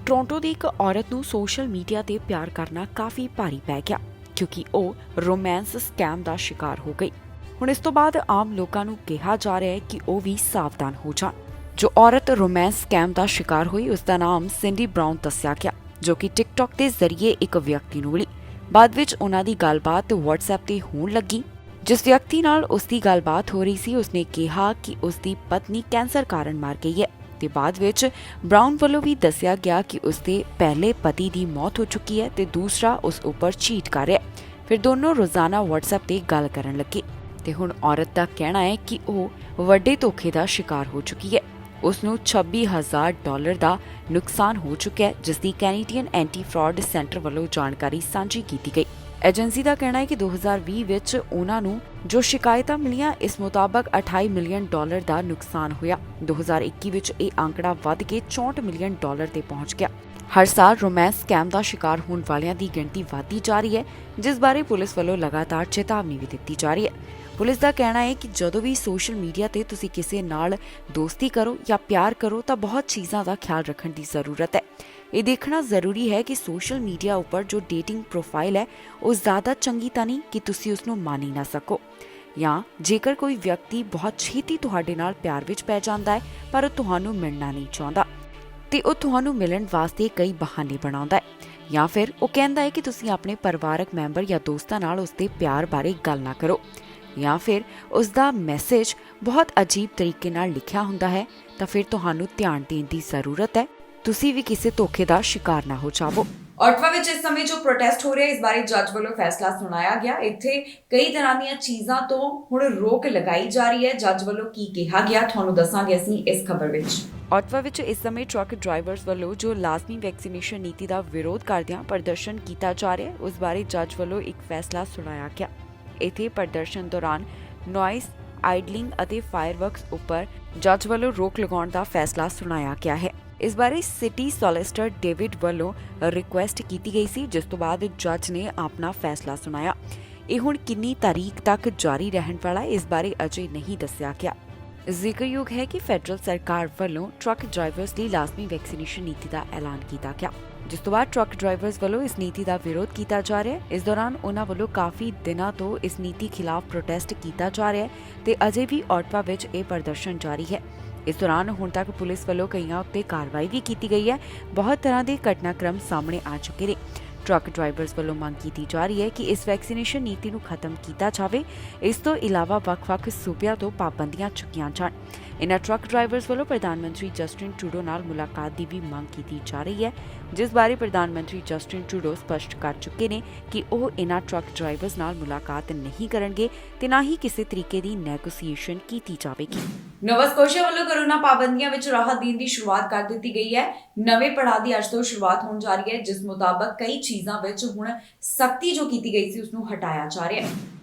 ਟੋਰਾਂਟੋ ਦੀ ਇੱਕ ਔਰਤ ਨੂੰ ਸੋਸ਼ਲ ਮੀਡੀਆ ਤੇ ਪਿਆਰ ਕਰਨਾ ਕਾਫੀ ਭਾਰੀ ਪੈ ਗਿਆ ਕਿਉਂਕਿ ਉਹ ਰੋਮਾਂਸ ਸਕੈਮ ਦਾ ਸ਼ਿਕਾਰ ਹੋ ਗਈ। ਹੁਣ ਇਸ ਤੋਂ ਬਾਅਦ ਆਮ ਲੋਕਾਂ ਨੂੰ ਕਿਹਾ ਜਾ ਰਿਹਾ ਹੈ ਕਿ ਉਹ ਵੀ ਸਾਵਧਾਨ ਹੋ ਜਾਣ। ਜੋ ਔਰਤ ਰੋਮਾਂਸ ਸਕੈਮ ਦਾ ਸ਼ਿਕਾਰ ਹੋਈ ਉਸ ਦਾ ਨਾਮ ਸਿੰਡੀ ਬਰਾਊਨ ਦੱਸਿਆ ਗਿਆ, ਜੋ ਕਿ ਟਿਕਟੌਕ ਦੇ ਜ਼ਰੀਏ ਇੱਕ ਵਿਅਕਤੀ ਨੂੰ ਮਿਲੀ। ਬਾਅਦ ਵਿੱਚ ਉਹਨਾਂ ਦੀ ਗੱਲਬਾਤ WhatsApp ਤੇ ਹੋਣ ਲੱਗੀ। ਜਿਸ ਵਿਅਕਤੀ ਨਾਲ ਉਸ ਦੀ ਗੱਲਬਾਤ ਹੋ ਰਹੀ ਸੀ ਉਸਨੇ ਕਿਹਾ ਕਿ ਉਸ ਦੀ ਪਤਨੀ ਕੈਂਸਰ ਕਾਰਨ ਮਰ ਗਈ ਹੈ ਤੇ ਬਾਅਦ ਵਿੱਚ ਬਰਾਊਨ ਵੱਲੋਂ ਵੀ ਦੱਸਿਆ ਗਿਆ ਕਿ ਉਸ ਦੇ ਪਹਿਲੇ ਪਤੀ ਦੀ ਮੌਤ ਹੋ ਚੁੱਕੀ ਹੈ ਤੇ ਦੂਸਰਾ ਉਸ ਉੱਪਰ ਚੀਟ ਕਰ ਰਿਹਾ ਹੈ। ਫਿਰ ਦੋਨੋਂ ਰੋਜ਼ਾਨਾ WhatsApp ਤੇ ਗੱਲ ਕਰਨ ਲੱਗੇ ਤੇ ਹੁਣ ਔਰਤ ਦਾ ਕਹਿਣਾ ਹੈ ਕਿ ਉਹ ਵੱਡੇ ਧੋਖੇ ਦਾ ਸ਼ਿਕਾਰ ਹੋ ਚੁੱਕੀ ਹੈ। ਉਸ ਨੂੰ $26,000 ਦਾ ਨੁਕਸਾਨ ਹੋ ਚੁੱਕਿਆ ਹੈ, ਜਿਸ ਦੀ ਕੈਨੇਡੀਅਨ ਐਂਟੀ ਫਰਾਡ ਸੈਂਟਰ ਵੱਲੋਂ ਜਾਣਕਾਰੀ ਸਾਂਝੀ ਕੀਤੀ ਗਈ। ਏਜੰਸੀ ਦਾ ਕਹਿਣਾ ਹੈ ਕਿ 2020 ਵਿੱਚ ਉਹਨਾਂ ਨੂੰ ਜੋ ਸ਼ਿਕਾਇਤਾਂ ਮਿਲੀਆਂ ਇਸ ਮੁਤਾਬਕ $28 ਮਿਲੀਅਨ ਦਾ ਨੁਕਸਾਨ ਹੋਇਆ। 2021 ਵਿੱਚ ਇਹ ਅੰਕੜਾ ਵੱਧ ਕੇ $64 ਮਿਲੀਅਨ ਤੇ ਪਹੁੰਚ ਗਿਆ। ਹਰ ਸਾਲ ਰੋਮਾਂਸ ਸਕੈਮ ਦਾ ਸ਼ਿਕਾਰ ਹੋਣ ਵਾਲਿਆਂ ਦੀ ਗਿਣਤੀ ਵਧਦੀ ਜਾ ਰਹੀ ਹੈ, ਜਿਸ ਬਾਰੇ ਪੁਲਿਸ ਵੱਲੋਂ ਲਗਾਤਾਰ ਚੇਤਾਵਨੀ ਵੀ ਦਿੱਤੀ ਜਾ ਰਹੀ ਹੈ। ਪੁਲਿਸ ਦਾ ਕਹਿਣਾ ਹੈ ਕਿ ਜਦੋਂ ਵੀ ਸੋਸ਼ਲ ਮੀਡੀਆ ਤੇ ਤੁਸੀਂ ਕਿਸੇ ਨਾਲ ਦੋਸਤੀ ਕਰੋ ਜਾਂ ਪਿਆਰ ਕਰੋ ਤਾਂ ਬਹੁਤ ਚੀਜ਼ਾਂ ਦਾ ਖਿਆਲ ਰੱਖਣ ਦੀ ਜ਼ਰੂਰਤ ਹੈ। ਇਹ ਦੇਖਣਾ ਜ਼ਰੂਰੀ ਹੈ ਕਿ ਸੋਸ਼ਲ ਮੀਡੀਆ ਉੱਪਰ ਜੋ ਡੇਟਿੰਗ ਪ੍ਰੋਫਾਈਲ ਹੈ ਉਹ ਜ਼ਿਆਦਾ ਚੰਗੀ ਤਾਂ ਨਹੀਂ ਕਿ ਤੁਸੀਂ ਉਸ ਨੂੰ ਮੰਨ ਹੀ ਨਾ ਸਕੋ, ਜਾਂ ਜੇਕਰ ਕੋਈ ਵਿਅਕਤੀ ਬਹੁਤ ਛੇਤੀ ਤੁਹਾਡੇ ਨਾਲ ਪਿਆਰ ਵਿੱਚ ਪੈ ਜਾਂਦਾ ਹੈ ਪਰ ਉਹ ਤੁਹਾਨੂੰ ਮਿਲਣਾ ਨਹੀਂ ਚਾਹੁੰਦਾ ਤੇ ਉਹ ਤੁਹਾਨੂੰ ਮਿਲਣ ਵਾਸਤੇ ਕਈ ਬਹਾਨੇ ਬਣਾਉਂਦਾ ਹੈ, ਜਾਂ ਫਿਰ ਉਹ ਕਹਿੰਦਾ ਹੈ ਕਿ ਤੁਸੀਂ ਆਪਣੇ ਪਰਿਵਾਰਕ ਮੈਂਬਰ ਜਾਂ ਦੋਸਤਾਂ ਨਾਲ ਉਸਦੇ ਪਿਆਰ ਬਾਰੇ ਗੱਲ ਨਾ ਕਰੋ, ਜਾਂ ਫਿਰ ਉਸ ਦਾ ਮੈਸੇਜ ਬਹੁਤ ਅਜੀਬ ਤਰੀਕੇ ਨਾਲ ਲਿਖਿਆ ਹੁੰਦਾ ਹੈ, ਤਾਂ ਫਿਰ ਤੁਹਾਨੂੰ ਧਿਆਨ ਦੇਣ ਦੀ ਜ਼ਰੂਰਤ ਹੈ। ਤੁਸੀਂ ਵੀ ਕਿਸੇ ਧੋਖੇ ਦਾ ਸ਼ਿਕਾਰ ਨਾ ਹੋ ਜਾਵੋ।
ਔਟਵਾ ਵਿੱਚ ਇਸ ਸਮੇਂ ਜੋ ਪ੍ਰੋਟੈਸਟ ਹੋ ਰਿਹਾ ਇਸ ਬਾਰੇ ਜੱਜ ਵੱਲੋਂ ਫੈਸਲਾ ਸੁਣਾਇਆ ਗਿਆ। ਇੱਥੇ ਕਈ ਤਰ੍ਹਾਂ ਦੀਆਂ ਚੀਜ਼ਾਂ ਤੋਂ ਹੁਣ ਰੋਕ ਲਗਾਈ ਜਾ ਰਹੀ ਹੈ। ਜੱਜ ਵੱਲੋਂ ਕੀ ਕਿਹਾ ਗਿਆ ਤੁਹਾਨੂੰ ਦੱਸਾਂਗੇ ਅਸੀਂ ਇਸ ਖਬਰ ਵਿੱਚ।
ਆਟਵਾ ਵਿੱਚ ਇਸ ਸਮੇਂ ਟਰੱਕ ਡਰਾਈਵਰਸ ਵੱਲੋਂ ਜੋ ਲਾਜ਼ਮੀ ਵੈਕਸੀਨੇਸ਼ਨ ਨੀਤੀ ਦਾ ਵਿਰੋਧ ਕਰਦਿਆਂ ਪ੍ਰਦਰਸ਼ਨ ਕੀਤਾ ਜਾ ਰਿਹਾ ਹੈ, ਉਸ ਬਾਰੇ ਜੱਜ ਵੱਲੋਂ ਇੱਕ ਫੈਸਲਾ ਸੁਣਾਇਆ ਗਿਆ। ਇੱਥੇ ਪ੍ਰਦਰਸ਼ਨ ਦੌਰਾਨ ਨੋਇਸ, ਆਈਡਲਿੰਗ ਅਤੇ ਫਾਇਰਵਰਕਸ ਉੱਪਰ ਜੱਜ ਵੱਲੋਂ ਰੋਕ ਲਗਾਉਣ ਦਾ ਫੈਸਲਾ ਸੁਣਾਇਆ ਗਿਆ ਹੈ। ਇਸ ਬਾਰੇ ਸਿਟੀ ਸੋਲਿਸਿਟਰ ਡੇਵਿਡ ਵੱਲੋਂ ਰਿਕੁਐਸਟ ਕੀਤੀ ਗਈ ਸੀ, ਜਿਸ ਤੋਂ ਬਾਅਦ ਜੱਜ ਨੇ ਆਪਣਾ ਫੈਸਲਾ ਸੁਣਾਇਆ। ਇਹ ਹੁਣ ਕਿੰਨੀ ਤਾਰੀਖ ਤੱਕ ਜਾਰੀ ਰਹਿਣ ਵਾਲਾ ਹੈ, ਇਸ ਬਾਰੇ ਅਜੇ ਨਹੀਂ ਦੱਸਿਆ ਗਿਆ। ਜ਼ਿਕਰਯੋਗ ਹੈ ਕਿ ਫੈਡਰਲ ਸਰਕਾਰ ਵੱਲੋਂ ਟਰੱਕ ਡਰਾਈਵਰਸ ਲਈ ਲਾਜ਼ਮੀ ਵੈਕਸੀਨੇਸ਼ਨ ਨੀਤੀ ਦਾ ਐਲਾਨ ਕੀਤਾ ਗਿਆ, ਜਿਸ ਤੋਂ ਬਾਅਦ ਟਰੱਕ ਡਰਾਈਵਰਸ ਵੱਲੋਂ ਇਸ ਨੀਤੀ ਦਾ ਵਿਰੋਧ ਕੀਤਾ ਜਾ ਰਿਹਾ ਹੈ। ਇਸ ਦੌਰਾਨ ਉਹਨਾਂ ਵੱਲੋਂ ਕਾਫੀ ਦਿਨਾਂ ਤੋਂ ਇਸ ਨੀਤੀ ਖਿਲਾਫ ਪ੍ਰੋਟੈਸਟ ਕੀਤਾ ਜਾ ਰਿਹਾ ਹੈ ਤੇ ਅਜੇ ਵੀ ਆਟਵਾ ਵਿੱਚ ਇਹ ਪ੍ਰਦਰਸ਼ਨ ਜਾਰੀ ਹੈ। ਇਸ ਦੌਰਾਨ ਹੁਣ ਤੱਕ ਪੁਲਿਸ ਵੱਲੋਂ ਕਈਆਂ ਉੱਤੇ ਕਾਰਵਾਈ ਵੀ ਕੀਤੀ ਗਈ ਹੈ। ਬਹੁਤ ਤਰ੍ਹਾਂ ਦੇ ਘਟਨਾਕ੍ਰਮ ਸਾਹਮਣੇ ਆ ਚੁੱਕੇ ਨੇ। ਟਰੱਕ ਡਰਾਈਵਰਸ ਵੱਲੋਂ ਮੰਗ ਕੀਤੀ ਜਾ ਰਹੀ ਹੈ ਕਿ ਇਸ ਵੈਕਸੀਨੇਸ਼ਨ ਨੀਤੀ ਨੂੰ ਖਤਮ ਕੀਤਾ ਜਾਵੇ। ਇਸ ਤੋਂ ਇਲਾਵਾ ਵੱਖ-ਵੱਖ ਸੂਬਿਆਂ ਤੋਂ ਪਾਬੰਦੀਆਂ ਚੁੱਕੀਆਂ ਜਾਣ। ਇਨ੍ਹਾਂ ਟਰੱਕ ਡਰਾਈਵਰਸ ਵੱਲੋਂ ਪ੍ਰਧਾਨ ਮੰਤਰੀ ਜਸਟਿਨ ਟਰੂਡੋ ਨਾਲ ਮੁਲਾਕਾਤ ਦੀ ਵੀ ਮੰਗ ਕੀਤੀ ਜਾ ਰਹੀ ਹੈ, ਜਿਸ ਬਾਰੇ ਪ੍ਰਧਾਨ ਮੰਤਰੀ ਜਸਟਿਨ ਟਰੂਡੋ ਸਪਸ਼ਟ ਕਰ ਚੁੱਕੇ ਨੇ ਕਿ ਉਹ ਇਨ੍ਹਾਂ ਟਰੱਕ ਡਰਾਈਵਰਸ ਨਾਲ ਮੁਲਾਕਾਤ ਨਹੀਂ ਕਰਨਗੇ ਤੇ ਨਾ ਹੀ ਕਿਸੇ ਤਰੀਕੇ ਦੀ ਨੈਗੋਸੀਏਸ਼ਨ ਕੀਤੀ ਜਾਵੇਗੀ।
ਨੋਵਾ ਸਕੋਸ਼ੀਆ ਵੱਲੋਂ ਕੋਰੋਨਾ ਪਾਬੰਦੀਆਂ ਵਿੱਚ ਰਾਹਤ ਦੇਣ ਦੀ ਸ਼ੁਰੂਆਤ ਕਰ ਦਿੱਤੀ ਗਈ ਹੈ। ਨਵੇਂ ਪੜਾਅ ਦੀ ਅੱਜ ਤੋਂ ਸ਼ੁਰੂਆਤ ਹੋਣ ਜਾ ਰਹੀ ਹੈ, ਜਿਸ ਮੁਤਾਬਕ ਕਈ ਚੀਜ਼ਾਂ ਵਿੱਚ ਹੁਣ ਸਖਤੀ ਜੋ ਕੀਤੀ ਗਈ ਸੀ ਉਸ ਨੂੰ ਹਟਾਇਆ ਜਾ ਰਿਹਾ ਹੈ।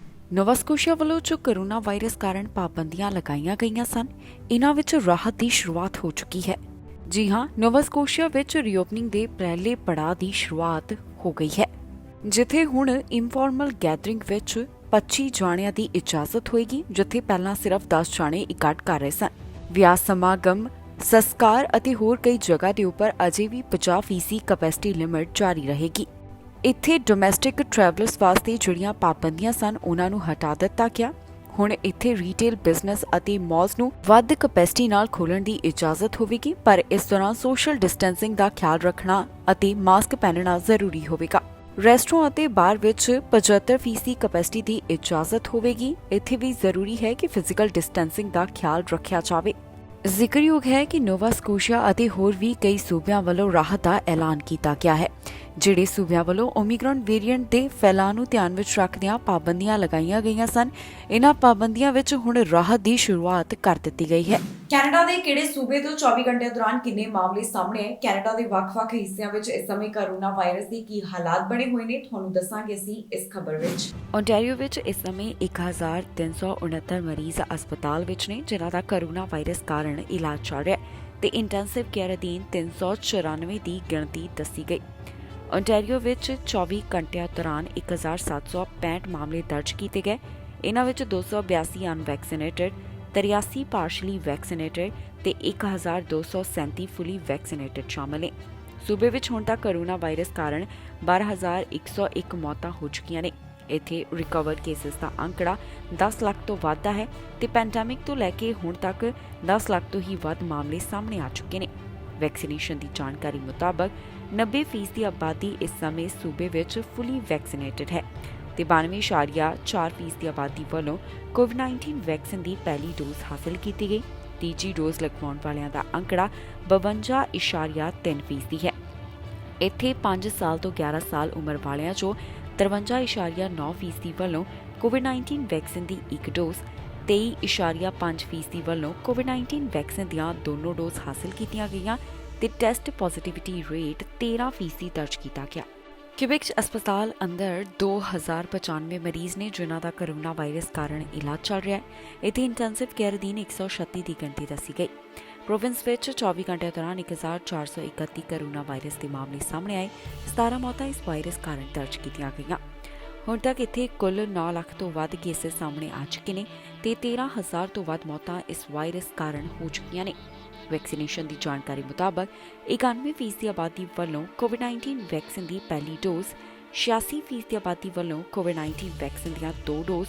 ਨੋਵਾ ਸਕੋਸ਼ੀਆ ਵੱਲੋਂ ਜੋ ਕੋਰੋਨਾ ਵਾਇਰਸ ਕਾਰਨ ਪਾਬੰਦੀਆਂ ਲਗਾਈਆਂ ਗਈਆਂ ਸਨ, ਇਨ੍ਹਾਂ ਵਿੱਚ ਰਾਹਤ ਦੀ ਸ਼ੁਰੂਆਤ ਹੋ ਚੁੱਕੀ ਹੈ। ਜੀ ਹਾਂ, ਨੋਵਾ ਸਕੋਸ਼ੀਆ ਵਿੱਚ ਰੀਓਪਨਿੰਗ ਦੇ ਪਹਿਲੇ ਪੜਾਅ ਦੀ ਸ਼ੁਰੂਆਤ ਹੋ ਗਈ ਹੈ, ਜਿੱਥੇ ਹੁਣ ਇਨਫਾਰਮਲ ਗੈਦਰਿੰਗ ਵਿੱਚ 25 ਜਾਣਿਆਂ ਦੀ ਇਜਾਜ਼ਤ ਹੋਏਗੀ, ਜਿੱਥੇ ਪਹਿਲਾਂ ਸਿਰਫ 10 ਜਾਣੇ ਇਕੱਠ ਕਰ ਰਹੇ ਸਨ। ਵਿਆਹ ਸਮਾਗਮ, ਸੰਸਕਾਰ ਅਤੇ ਹੋਰ ਕਈ ਜਗ੍ਹਾ ਦੇ ਉੱਪਰ ਅਜੇ ਵੀ 50% ਕੈਪੈਸਿਟੀ ਲਿਮਿਟ ਜਾਰੀ ਰਹੇਗੀ। ਇੱਥੇ ਡੋਮੈਸਟਿਕ ਟਰੈਵਲਰਸ ਵਾਸਤੇ ਜਿਹੜੀਆਂ ਪਾਬੰਦੀਆਂ ਸਨ, ਉਹਨਾਂ ਨੂੰ ਹਟਾ ਦਿੱਤਾ ਗਿਆ। ਹੁਣ ਇੱਥੇ ਰੀਟੇਲ ਬਿਜ਼ਨਸ ਅਤੇ ਮਾਲਸ ਨੂੰ ਵੱਧ ਕੈਪੈਸਿਟੀ ਨਾਲ ਖੋਲ੍ਹਣ ਦੀ ਇਜਾਜ਼ਤ ਹੋਵੇਗੀ, ਪਰ ਇਸ ਦੌਰਾਨ ਸੋਸ਼ਲ ਡਿਸਟੈਂਸਿੰਗ ਦਾ ਖਿਆਲ ਰੱਖਣਾ ਅਤੇ ਮਾਸਕ ਪਹਿਨਣਾ ਜ਼ਰੂਰੀ ਹੋਵੇਗਾ। ਰੈਸਟੋਰੈਂਟ ਅਤੇ ਬਾਰ ਵਿੱਚ 75% ਕੈਪੈਸਿਟੀ ਦੀ ਇਜਾਜ਼ਤ ਹੋਵੇਗੀ। ਇੱਥੇ ਵੀ ਜ਼ਰੂਰੀ ਹੈ ਕਿ ਫਿਜ਼ੀਕਲ ਡਿਸਟੈਂਸਿੰਗ ਦਾ ਖਿਆਲ ਰੱਖਿਆ ਜਾਵੇ। ਜ਼ਿਕਰਯੋਗ ਹੈ ਕਿ ਨੋਵਾ ਸਕੋਸ਼ੀਆ ਅਤੇ ਹੋਰ ਵੀ ਕਈ ਸੂਬਿਆਂ ਵੱਲੋਂ ਰਾਹਤ ਦਾ ਐਲਾਨ ਕੀਤਾ ਗਿਆ ਹੈ। ਜਿਹੜੇ ਸੂਬਿਆਂ ਵੱਲੋਂ ਓਮਿਕਰੌਨ ਵੇਰੀਐਂਟ ਦੇ ਫੈਲਾਅ ਨੂੰ ਧਿਆਨ ਵਿੱਚ ਰੱਖਦਿਆਂ ਪਾਬੰਦੀਆਂ ਲਗਾਈਆਂ ਗਈਆਂ ਸਨ, ਇਨ੍ਹਾਂ ਪਾਬੰਦੀਆਂ ਵਿੱਚ ਹੁਣ ਰਾਹਤ ਦੀ ਸ਼ੁਰੂਆਤ ਕਰ ਦਿੱਤੀ ਗਈ ਹੈ।
ਕੈਨੇਡਾ ਦੇ ਕਿਹੜੇ ਸੂਬੇ ਤੋਂ 24 ਘੰਟਿਆਂ ਦੌਰਾਨ ਕਿੰਨੇ ਮਾਮਲੇ ਸਾਹਮਣੇ ਆਏ? ਕੈਨੇਡਾ ਦੇ ਵੱਖ-ਵੱਖ ਹਿੱਸਿਆਂ ਵਿੱਚ ਇਸ ਸਮੇਂ ਕੋਰੋਨਾ ਵਾਇਰਸ ਦੇ ਕੀ ਹਾਲਾਤ ਬਣੇ ਹੋਏ ਨੇ, ਤੁਹਾਨੂੰ ਦੱਸਾਂਗੇ ਅਸੀਂ ਇਸ ਖਬਰ ਵਿੱਚ।
ਓਨਟਾਰੀਓ ਵਿੱਚ ਇਸ ਸਮੇਂ 1369 ਮਰੀਜ਼ ਹਸਪਤਾਲ ਵਿੱਚ ਨੇ, ਜਿਨ੍ਹਾਂ ਦਾ ਕੋਰੋਨਾ ਵਾਇਰਸ ਕਾਰਨ ਇਲਾਜ ਚੱਲ ਰਿਹਾ ਹੈ ਤੇ ਇੰਟੈਂਸਿਵ ਕੇਅਰ ਅਧੀਨ 394 ਦੀ ਗਿਣਤੀ ਦੱਸੀ ਗਈ। ਓਨਟਾਰੀਓ ਵਿੱਚ 24 ਘੰਟਿਆਂ ਦੌਰਾਨ 1765 ਮਾਮਲੇ ਦਰਜ ਕੀਤੇ ਗਏ। ਇਨ੍ਹਾਂ ਵਿੱਚ 282 ਅਨਵੈਕਸੀਨੇਟਡ, 83 ਪਾਰਸ਼ਲੀ ਵੈਕਸੀਨੇਟਡ ਤੇ 1237 ਫੁੱਲੀ ਵੈਕਸੀਨੇਟਡ ਸ਼ਾਮਲ ਨੇ। ਸੂਬੇ ਵਿੱਚ ਹੁਣ ਤੱਕ ਕੋਰੋਨਾ ਵਾਇਰਸ ਕਾਰਨ 12101 ਮੌਤਾਂ ਹੋ ਚੁੱਕੀਆਂ ਨੇ। ਇੱਥੇ ਰਿਕਵਰ ਕੇਸਿਸ ਦਾ ਅੰਕੜਾ 10 ਲੱਖ ਤੋਂ ਵੱਧ ਹੈ ਤੇ ਪੈਂਡੈਮਿਕ ਤੋਂ ਲੈ ਕੇ ਹੁਣ ਤੱਕ 10 ਲੱਖ ਤੋਂ ਹੀ ਵੱਧ ਮਾਮਲੇ ਸਾਹਮਣੇ ਆ ਚੁੱਕੇ ਨੇ। ਵੈਕਸੀਨੇਸ਼ਨ ਦੀ ਜਾਣਕਾਰੀ ਮੁਤਾਬਕ 90% ਦੀ ਆਬਾਦੀ ਇਸ ਸਮੇਂ ਸੂਬੇ ਵਿੱਚ ਫੁੱਲੀ ਵੈਕਸੀਨੇਟਡ ਹੈ ਤੇ 92.4% ਦੀ ਆਬਾਦੀ ਵੱਲੋਂ ਕੋਵਿਡ-19 ਵੈਕਸੀਨ ਦੀ ਪਹਿਲੀ ਡੋਜ਼ ਹਾਸਲ ਕੀਤੀ ਗਈ। ਤੀਜੀ ਡੋਜ਼ ਲਗਵਾਉਣ ਵਾਲਿਆਂ ਦਾ ਅੰਕੜਾ 52.3% ਹੈ। ਇੱਥੇ 5 ਸਾਲ ਤੋਂ 11 ਸਾਲ ਉਮਰ ਵਾਲਿਆਂ 'ਚੋਂ 53.9% ਵੱਲੋਂ ਕੋਵਿਡ-19 ਵੈਕਸੀਨ ਦੀ ਇੱਕ ਡੋਜ਼, 23.5% ਵੱਲੋਂ ਕੋਵਿਡ-19 ਵੈਕਸੀਨ ਦੀਆਂ ਦੋਨੋਂ ਡੋਜ਼ ਹਾਸਲ ਕੀਤੀਆਂ ਗਈਆਂ ਤੇ ਟੈਸਟ ਪੋਜ਼ਿਟਿਵਿਟੀ ਰੇਟ 13% ਦਰਜ ਕੀਤਾ ਗਿਆ। ਕਿਊਬੈਕ ਹਸਪਤਾਲ ਅੰਦਰ 2095 ਮਰੀਜ਼ ਨੇ, ਜਿਨ੍ਹਾਂ ਦਾ ਕੋਰੋਨਾ ਵਾਇਰਸ ਕਾਰਨ ਇਲਾਜ ਚੱਲ ਰਿਹਾ ਹੈ। ਇੱਥੇ ਇੰਟੈਂਸਿਵ ਕੇਅਰ ਅਧੀਨ 136 ਦੀ ਗਿਣਤੀ ਦੱਸੀ ਗਈ। ਪ੍ਰੋਵਿੰਸ ਵਿੱਚ 24 ਘੰਟਿਆਂ ਦੌਰਾਨ 1431 ਕੋਰੋਨਾ ਵਾਇਰਸ ਦੇ ਮਾਮਲੇ ਸਾਹਮਣੇ ਆਏ। 17 ਮੌਤਾਂ ਇਸ ਵਾਇਰਸ ਕਾਰਨ ਦਰਜ ਕੀਤੀਆਂ ਗਈਆਂ। ਹੁਣ ਤੱਕ ਇੱਥੇ ਕੁੱਲ 9 ਲੱਖ ਤੋਂ ਵੱਧ ਕੇਸਿਸ ਸਾਹਮਣੇ ਆ ਚੁੱਕੇ ਨੇ ਤੇ 13,000 ਤੋਂ ਵੱਧ ਮੌਤਾਂ ਇਸ ਵਾਇਰਸ ਕਾਰਨ ਹੋ ਚੁੱਕੀਆਂ ਨੇ। ਵੈਕਸੀਨੇਸ਼ਨ ਦੀ ਜਾਣਕਾਰੀ ਮੁਤਾਬਕ 91% ਦੀ ਆਬਾਦੀ ਵੱਲੋਂ ਕੋਵਿਡ-19 ਵੈਕਸੀਨ ਦੀ ਪਹਿਲੀ ਡੋਜ਼, 86% ਦੀ ਆਬਾਦੀ ਵੱਲੋਂ ਕੋਵਿਡ-19 ਵੈਕਸੀਨ ਦੀਆਂ 2 ਡੋਜ਼,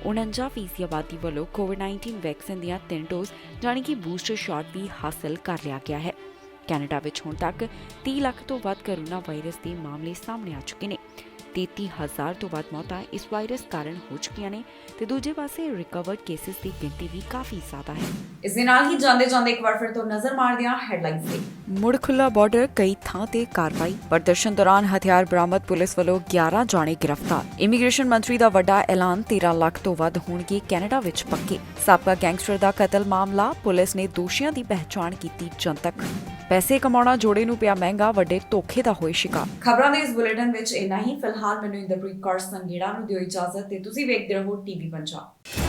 49% ਦੀ ਆਬਾਦੀ ਵੱਲੋਂ ਕੋਵਿਡ-19 ਵੈਕਸੀਨ ਦੀਆਂ 3 ਡੋਜ਼ ਜਾਣੀ ਕਿ ਬੂਸਟਰ ਸ਼ਾਟ ਵੀ ਹਾਸਲ ਕਰ ਲਿਆ ਗਿਆ ਹੈ। ਕੈਨੇਡਾ ਵਿੱਚ ਹੁਣ ਤੱਕ 30 ਲੱਖ ਤੋਂ ਵੱਧ ਕੋਰੋਨਾ ਵਾਇਰਸ ਦੇ ਮਾਮਲੇ ਸਾਹਮਣੇ ਆ ਚੁੱਕੇ ਨੇ 33,000 ਤੋਂ ਵੱਧ ਮੌਤਾਂ ਇਸ ਵਾਇਰਸ ਕਾਰਨ ਹੋ ਚੁੱਕੀਆਂ ਨੇ ਤੇ ਦੂਜੇ ਪਾਸੇ ਰਿਕਵਰਡ ਕੇਸਿਸ ਦੀ ਗਿਣਤੀ ਵੀ ਕਾਫੀ ਜ਼ਿਆਦਾ ਹੈ।
ਇਸ ਦੇ ਨਾਲ ਹੀ ਜਾਂਦੇ ਇੱਕ ਵਾਰ ਫਿਰ ਤੋਂ ਨਜ਼ਰ ਮਾਰਦੇ ਹਾਂ ਹੈਡਲਾਈਨਸ ਤੇ।
ਮੁੜ ਖੁੱਲਾ ਬਾਰਡਰ, ਕਈ ਥਾਂ ਤੇ ਕਾਰਵਾਈ। ਪ੍ਰਦਰਸ਼ਨ ਦੌਰਾਨ ਹਥਿਆਰ ਬਰਾਮਦ, ਪੁਲਿਸ ਵੱਲੋਂ 11 ਜਾਣੇ ਗ੍ਰਿਫਤਾਰ। ਇਮੀਗ੍ਰੇਸ਼ਨ ਮੰਤਰੀ ਦਾ ਵੱਡਾ ਐਲਾਨ, 13 ਲੱਖ ਤੋਂ ਵੱਧ ਹੋਣਗੇ ਕੈਨੇਡਾ ਵਿੱਚ ਪੱਕੇ। ਸਾਬਕਾ ਗੈਂਗਸਟਰ ਦਾ ਕਤਲ ਮਾਮਲਾ, ਪੁਲਿਸ ਨੇ ਦੋਸ਼ੀਆਂ ਦੀ ਪਹਿਚਾਣ ਕੀਤੀ ਜਨਤਕ। ਪੈਸੇ ਕਮਾਉਣਾ ਜੋੜੇ ਨੂੰ ਪਿਆ ਮਹਿੰਗਾ, ਵੱਡੇ ਧੋਖੇ ਦਾ ਹੋਏ ਸ਼ਿਕਾਰ।
ਖਬਰਾਂ ਦੇ ਇਸ ਬੁਲੇਟਿਨ ਵਿੱਚ ਇੰਨਾ ਹੀ। ਫਿਲਹਾਲ ਮੈਨੂੰ ਇੰਦਰਪ੍ਰੀਤ ਕੌਰ ਸੰਗੇੜਾ ਨੂੰ ਦਿਓ ਇਜਾਜ਼ਤ ਤੇ ਤੁਸੀਂ ਵੇਖਦੇ ਰਹੋ ਟੀਵੀ ਪੰਜਾਬ।